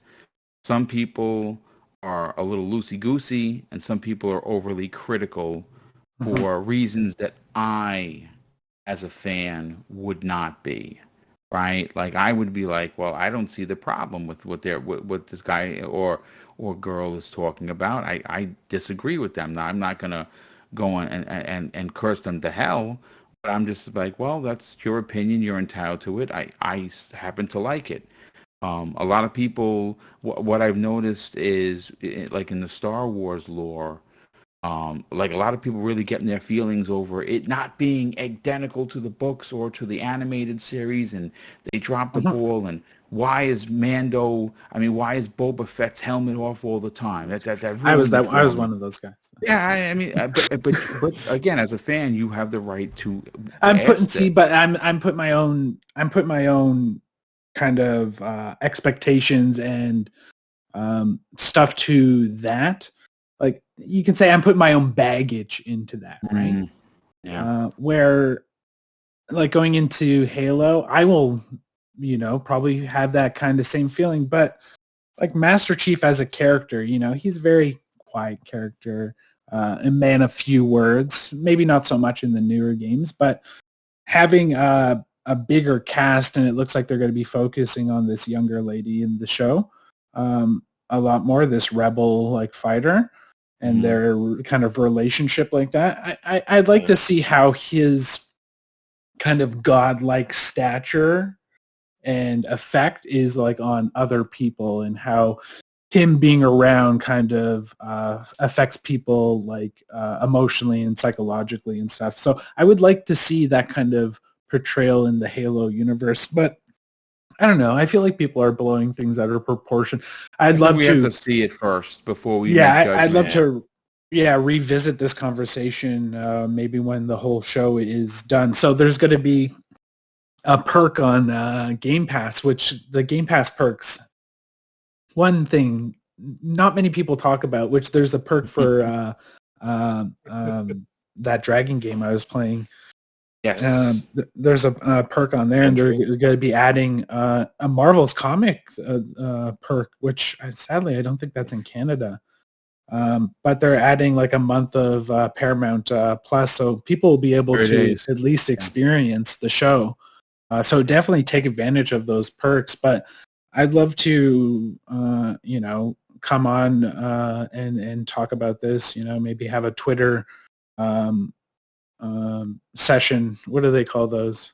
some people are a little loosey-goosey, and some people are overly critical for reasons that I, as a fan, would not be. Right? Like, I would be like, well, I don't see the problem with what this guy or girl is talking about. I disagree with them. Now, I'm not gonna go and curse them to hell, but I'm just like, well, that's your opinion. You're entitled to it. I happen to like it. A lot of people, what I've noticed is, like in the Star Wars lore, like a lot of people really getting their feelings over it not being identical to the books or to the animated series, and they drop the ball. And why is Boba Fett's helmet off all the time? I was one of those guys. Yeah, but again, as a fan, you have the right to. I'm putting my own kind of expectations and stuff to that. Like, you can say I'm putting my own baggage into that, right? Yeah. Where, like, going into Halo, I will, probably have that kind of same feeling. But like Master Chief as a character, he's a very quiet character, a man of few words. Maybe not so much in the newer games, but having a bigger cast, and it looks like they're going to be focusing on this younger lady in the show a lot more, this rebel like fighter, and their kind of relationship like that. I'd like to see how his kind of godlike stature and effect is like on other people, and how him being around kind of affects people like emotionally and psychologically and stuff. So I would like to see that kind of portrayal in the Halo universe, but I don't know. I feel like people are blowing things out of proportion. We have to see it first before we. I'd love to. Revisit this conversation maybe when the whole show is done. So there's going to be a perk on Game Pass, which the Game Pass perks. One thing not many people talk about, which there's a perk for that dragon game I was playing. Yes. There's a perk on there, and they're going to be adding a Marvel's Comics perk, which sadly I don't think that's in Canada. But they're adding like a month of Paramount Plus, so people will be able to at least experience the show. So definitely take advantage of those perks. But I'd love to, come on and talk about this. Maybe have a Twitter session. What do they call those?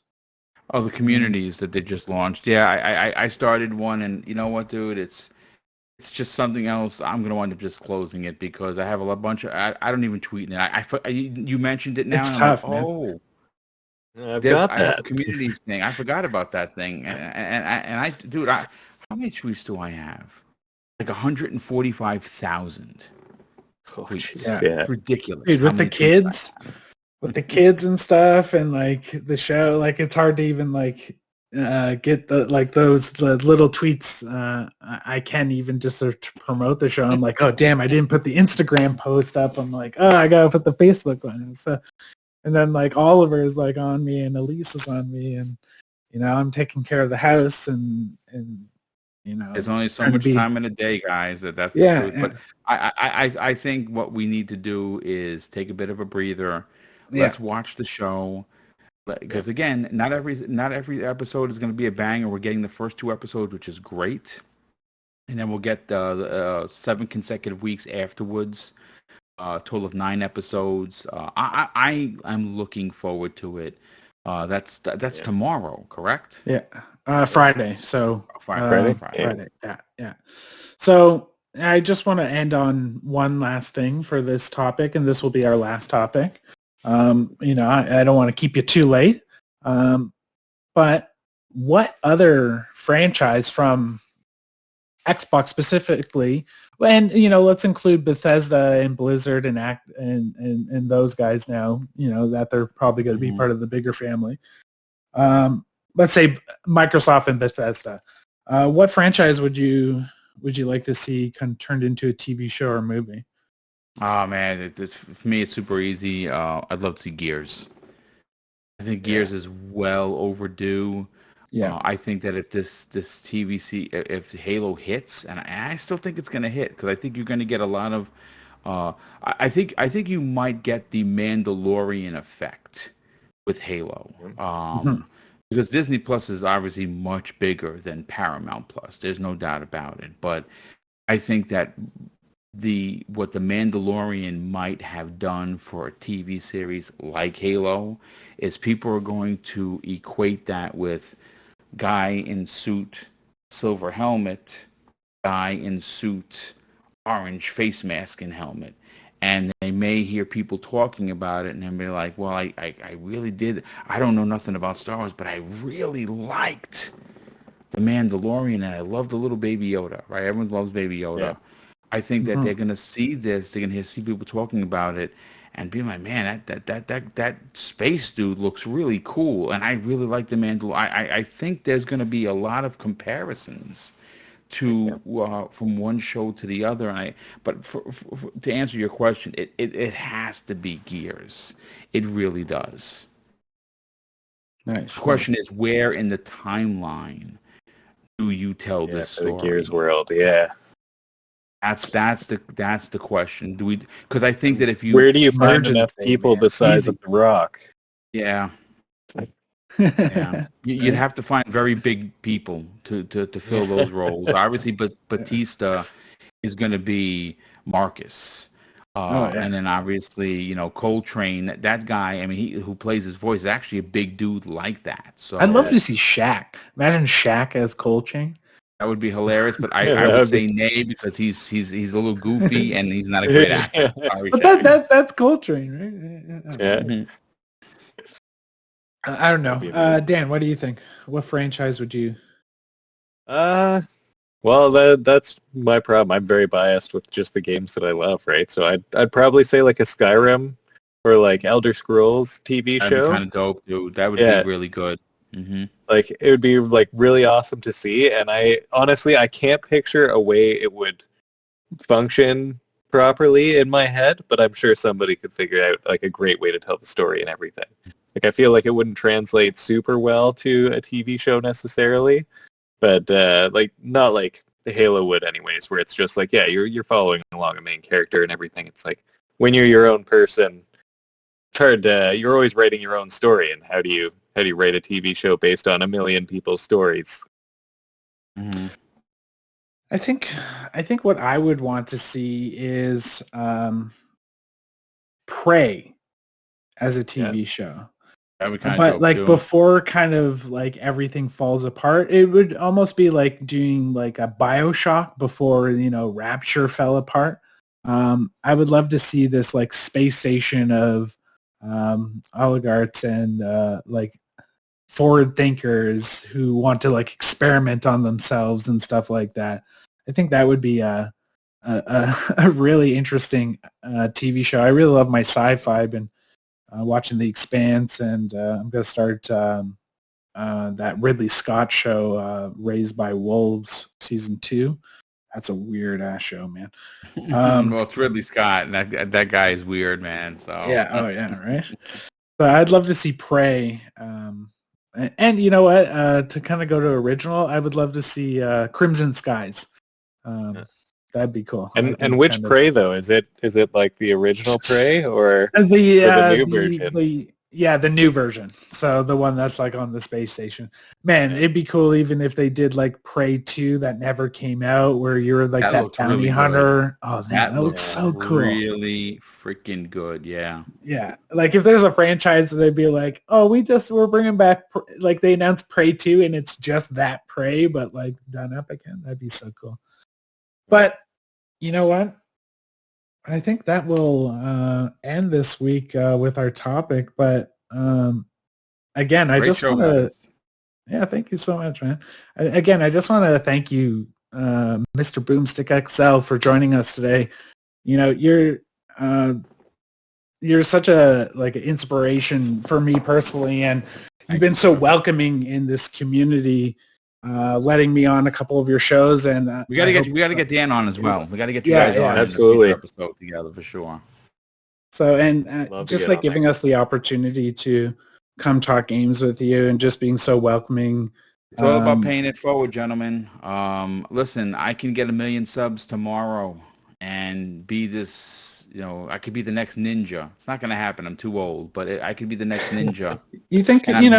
Oh, the communities that they just launched. Yeah, I started one, and you know what, dude? It's just something else. I'm going to wind up just closing it because I have a bunch of... I don't even tweet it. You mentioned it now. It's tough, like, man. Oh. I've got that. I have a communities thing. I forgot about that thing. Dude, how many tweets do I have? Like 145,000 tweets. Yeah. It's ridiculous. Dude, with the kids... With the kids and stuff, and like the show, like it's hard to even like get the little tweets. I can't even just sort of promote the show. I'm like, oh damn, I didn't put the Instagram post up. I'm like, oh, I gotta put the Facebook one. So, and then like Oliver is like on me, and Elise is on me, and I'm taking care of the house, and there's only so much time in a day, guys. That's the truth. But I think what we need to do is take a bit of a breather. Let's watch the show. Because again, not every episode is going to be a banger. We're getting the first 2 episodes, which is great, and then we'll get the 7 consecutive weeks afterwards. A total of 9 episodes. I'm looking forward to it. That's tomorrow, correct? Yeah, Friday. So Friday. Yeah. So I just want to end on one last thing for this topic, and this will be our last topic. I don't want to keep you too late, but what other franchise from Xbox specifically, and let's include Bethesda and Blizzard and those guys now, that they're probably going to be part of the bigger family. Let's say Microsoft and Bethesda. What franchise would you like to see kind of turned into a TV show or movie? Oh man, for me it's super easy. I'd love to see Gears. I think Gears is well overdue. Yeah, I think that if this if Halo hits, and I still think it's going to hit, because I think you're going to get a lot of. I think you might get the Mandalorian effect with Halo, because Disney Plus is obviously much bigger than Paramount Plus. There's no doubt about it. But I think that what the Mandalorian might have done for a TV series like Halo is people are going to equate that with guy in suit, silver helmet, guy in suit, orange face mask and helmet. And they may hear people talking about it and they'll be like, well, I really did. I don't know nothing about Star Wars, but I really liked the Mandalorian and I love the little Baby Yoda, right? Everyone loves Baby Yoda. Yeah. I think that they're going to see this. They're going to see people talking about it and be like, man, that space dude looks really cool. And I really like the Mandalorian. I think there's going to be a lot of comparisons to from one show to the other. But to answer your question, it has to be Gears. It really does. Nice. The question is, where in the timeline do you tell this story? The Gears world, yeah. That's the question. Do we? Because I think that if you where do you find enough people the size of The Rock? Yeah. Yeah. You'd have to find very big people to fill those roles. Obviously, but Batista is going to be Marcus. And then obviously, Coltrane, that guy, I mean, who plays his voice is actually a big dude like that. So I'd love to see Shaq. Imagine Shaq as Coltrane. That would be hilarious, but I would say nay because he's a little goofy and he's not a great actor. Sorry, but that's Coltrane, right? Yeah. Mm-hmm. I don't know. Dan, what do you think? What franchise would you? Well, that's my problem. I'm very biased with just the games that I love, right? So I'd probably say like a Skyrim or like Elder Scrolls TV show. That'd be kind of dope, dude. That would be really good. Mm-hmm. Like it would be like really awesome to see, and I honestly can't picture a way it would function properly in my head, but I'm sure somebody could figure out like a great way to tell the story and everything. Like I feel like it wouldn't translate super well to a TV show necessarily, but like not like the Halo would anyways, where it's just like you're following along a main character and everything. It's like when you're your own person, it's hard. You're always writing your own story, and how do you write a TV show based on a million people's stories? Mm-hmm. I think what I would want to see is Prey as a TV show. That would but like before kind of like everything falls apart, it would almost be like doing like a BioShock before, Rapture fell apart. I would love to see this like space station of oligarchs and like forward thinkers who want to like experiment on themselves and stuff like that. I think that would be a really interesting TV show. I really love my sci-fi. I've been watching The Expanse, and I'm going to start that Ridley Scott show, Raised by Wolves, season 2. That's a weird ass show, man. Well, it's Ridley Scott, and that guy is weird, man. So right. But I'd love to see Prey. And you know what? To kind of go to original, I would love to see Crimson Skies. That'd be cool. And which Prey though? Is it like the original Prey or the new version? Yeah, the new version. So the one that's like on the space station. Man, it'd be cool even if they did like Prey 2 that never came out, where you're like that bounty really hunter. Oh, man, that looks looks so cool. really freaking good. Yeah. Yeah, like if there's a franchise, they'd be like, oh, we're bringing back, like they announced Prey 2 and it's just that Prey, but like done up again. That'd be so cool. But you know what? I think that will end this week with our topic. But again, I just want to, thank you so much, man. I just want to thank you, Mr. BoomStickXL, for joining us today. You know, you're such a like an inspiration for me personally, and you've been so welcoming in this community. Letting me on a couple of your shows, and we got to get Dan on as well. We got to get you guys on absolutely episode together for sure. So and just like giving us the opportunity to come talk games with you, and just being so welcoming. It's all about paying it forward, gentlemen. Listen, I can get 1 million subs tomorrow and be this. You know, I could be the next ninja. It's not going to happen. I'm too old, but I could be the next ninja. You think green?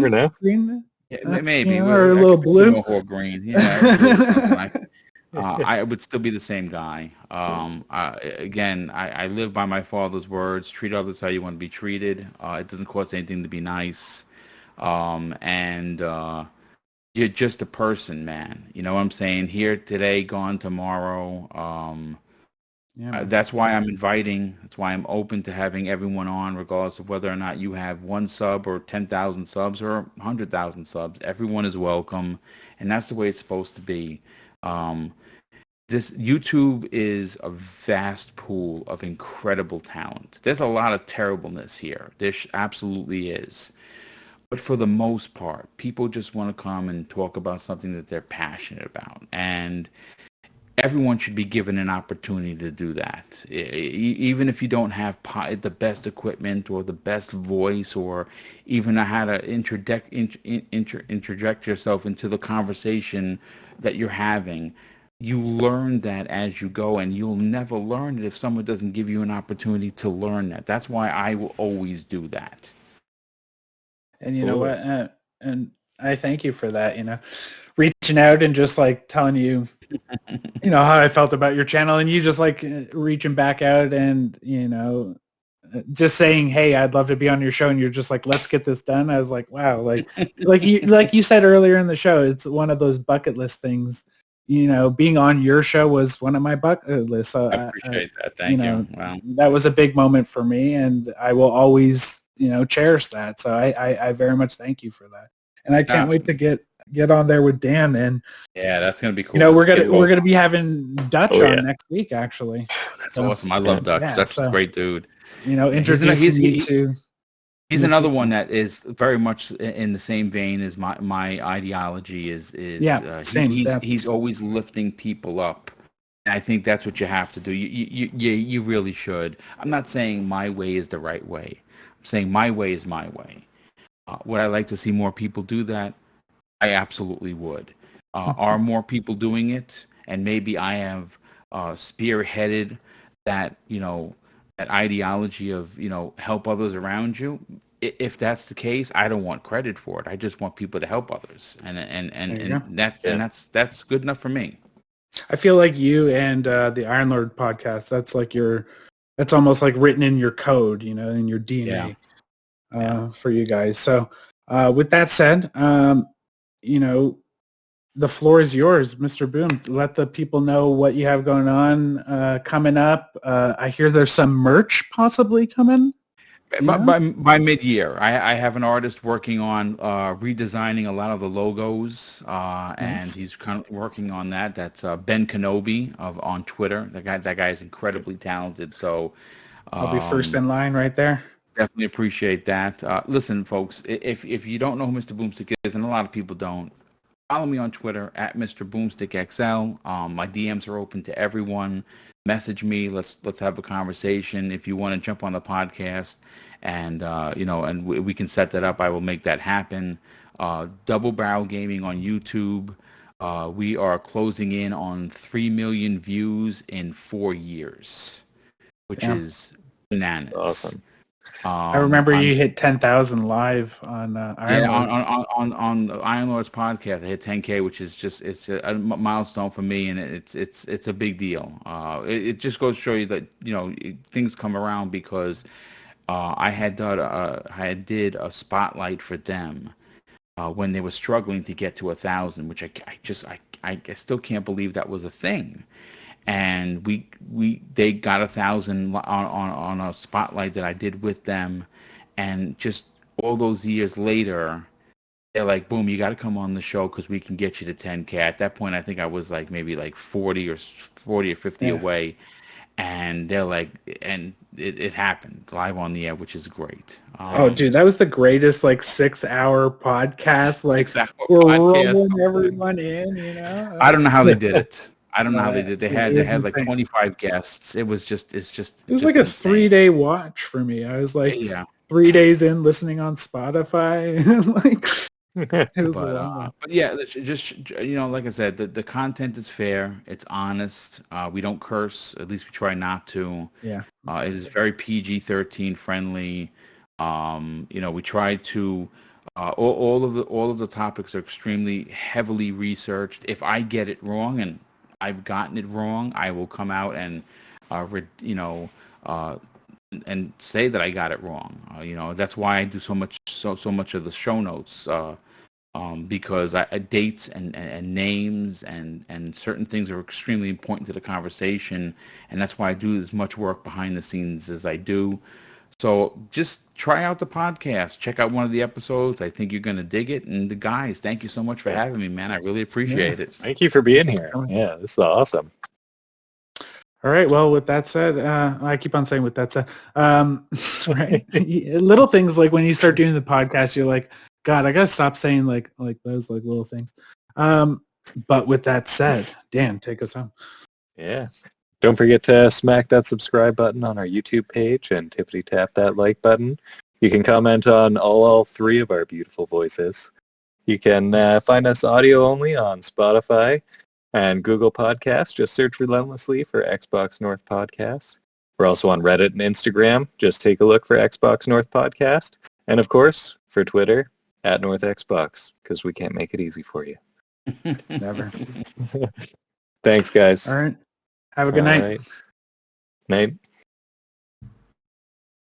Never know. Green? Yeah, maybe. Or a little blue. Or green. Yeah. I would still be the same guy. I live by my father's words. Treat others how you want to be treated. It doesn't cost anything to be nice. And you're just a person, man. You know what I'm saying? Here today, gone tomorrow. That's why I'm inviting. That's why I'm open to having everyone on, regardless of whether or not you have 1 sub or 10,000 subs or 100,000 subs. Everyone is welcome, and that's the way it's supposed to be. This YouTube is a vast pool of incredible talent. There's a lot of terribleness here. There absolutely is. But for the most part, people just want to come and talk about something that they're passionate about. And everyone should be given an opportunity to do that. Even if you don't have the best equipment or the best voice, or even know how to interject yourself into the conversation that you're having, you learn that as you go, and you'll never learn it if someone doesn't give you an opportunity to learn that. That's why I will always do that. And you know what? And I thank you for that, reaching out and just like telling you, how I felt about your channel, and you just like reaching back out and, just saying, hey, I'd love to be on your show. And you're just like, let's get this done. I was like, wow. Like you said earlier in the show, it's one of those bucket list things, being on your show was one of my bucket lists. So I appreciate that. Thank you. Wow. That was a big moment for me, and I will always, cherish that. So I very much thank you for that. And I can't wait to get on there with Dan, and that's gonna be cool. We're gonna be having Dutch on next week, actually. That's awesome. I love Dutch. Dutch's a great dude. Introducing me to. He's another one that is very much in the same vein as my ideology is. Same. He's always lifting people up. And I think that's what you have to do. You really should. I'm not saying my way is the right way. I'm saying my way is my way. Would I like to see more people do that? I absolutely would. Are more people doing it? And maybe I have spearheaded that, that ideology of, help others around you. If that's the case, I don't want credit for it. I just want people to help others. And that's good enough for me. I feel like you and the Iron Lord podcast, that's almost like written in your code, in your DNA for you guys. So with that said, the floor is yours, Mr. Boom. Let the people know what you have going on coming up. I hear there's some merch possibly coming. By mid-year, I have an artist working on redesigning a lot of the logos, and he's currently working on that. That's Ben Kenobi on Twitter. That guy is incredibly talented. So I'll be first in line right there. Definitely appreciate that. Listen, folks, if you don't know who Mr. Boomstick is, and a lot of people don't, follow me on Twitter at Mr.BoomStickXL. My DMs are open to everyone. Message me. Let's have a conversation. If you want to jump on the podcast, and and we can set that up, I will make that happen. DoubleBarrel Gaming on YouTube. We are closing in on 3 million views in 4 years, which is bananas. Awesome. I remember you hit 10,000 live on Iron Lords. On the Iron Lords podcast. I hit 10K, which is it's a milestone for me, and it's a big deal. It just goes to show you that things come around because I did a spotlight for them when they were struggling to get to 1,000, which I still can't believe that was a thing. And they got 1,000 on a spotlight that I did with them, and just all those years later, they're like, "Boom, you got to come on the show because we can get you to 10K." At that point, I think I was like maybe like 40 or 50 away, and they're like, and it happened live on the air, which is great. Oh, dude, that was the greatest 6-hour podcast. We're rolling everyone in, I don't know how they did it. I don't know how they did. They had like 25 guests. It was like a insane. 3-day watch for me. I was like 3 days in listening on Spotify. But yeah, just like I said, the content is fair. It's honest. We don't curse. At least we try not to. Yeah. It is very PG-13 friendly. We try to. All of the topics are extremely heavily researched. If I get it wrong and I've gotten it wrong, I will come out and and say that I got it wrong. That's why I do so much of the show notes, because dates and names and certain things are extremely important to the conversation, and that's why I do as much work behind the scenes as I do. So just try out the podcast. Check out one of the episodes. I think you're going to dig it. And the guys, thank you so much for having me, man. I really appreciate it. Thank you for being here. Yeah, this is awesome. All right. Well, with that said, I keep on saying with that said, right. Little things like when you start doing the podcast, you're like, God, I got to stop saying like those little things. But with that said, Dan, take us home. Yeah. Don't forget to smack that subscribe button on our YouTube page and tippity-tap that like button. You can comment on all three of our beautiful voices. You can find us audio only on Spotify and Google Podcasts. Just search relentlessly for Xbox North Podcast. We're also on Reddit and Instagram. Just take a look for Xbox North Podcast. And, of course, for Twitter, @NorthXbox, because we can't make it easy for you. Never. Thanks, guys. All right. Have a good night. Night.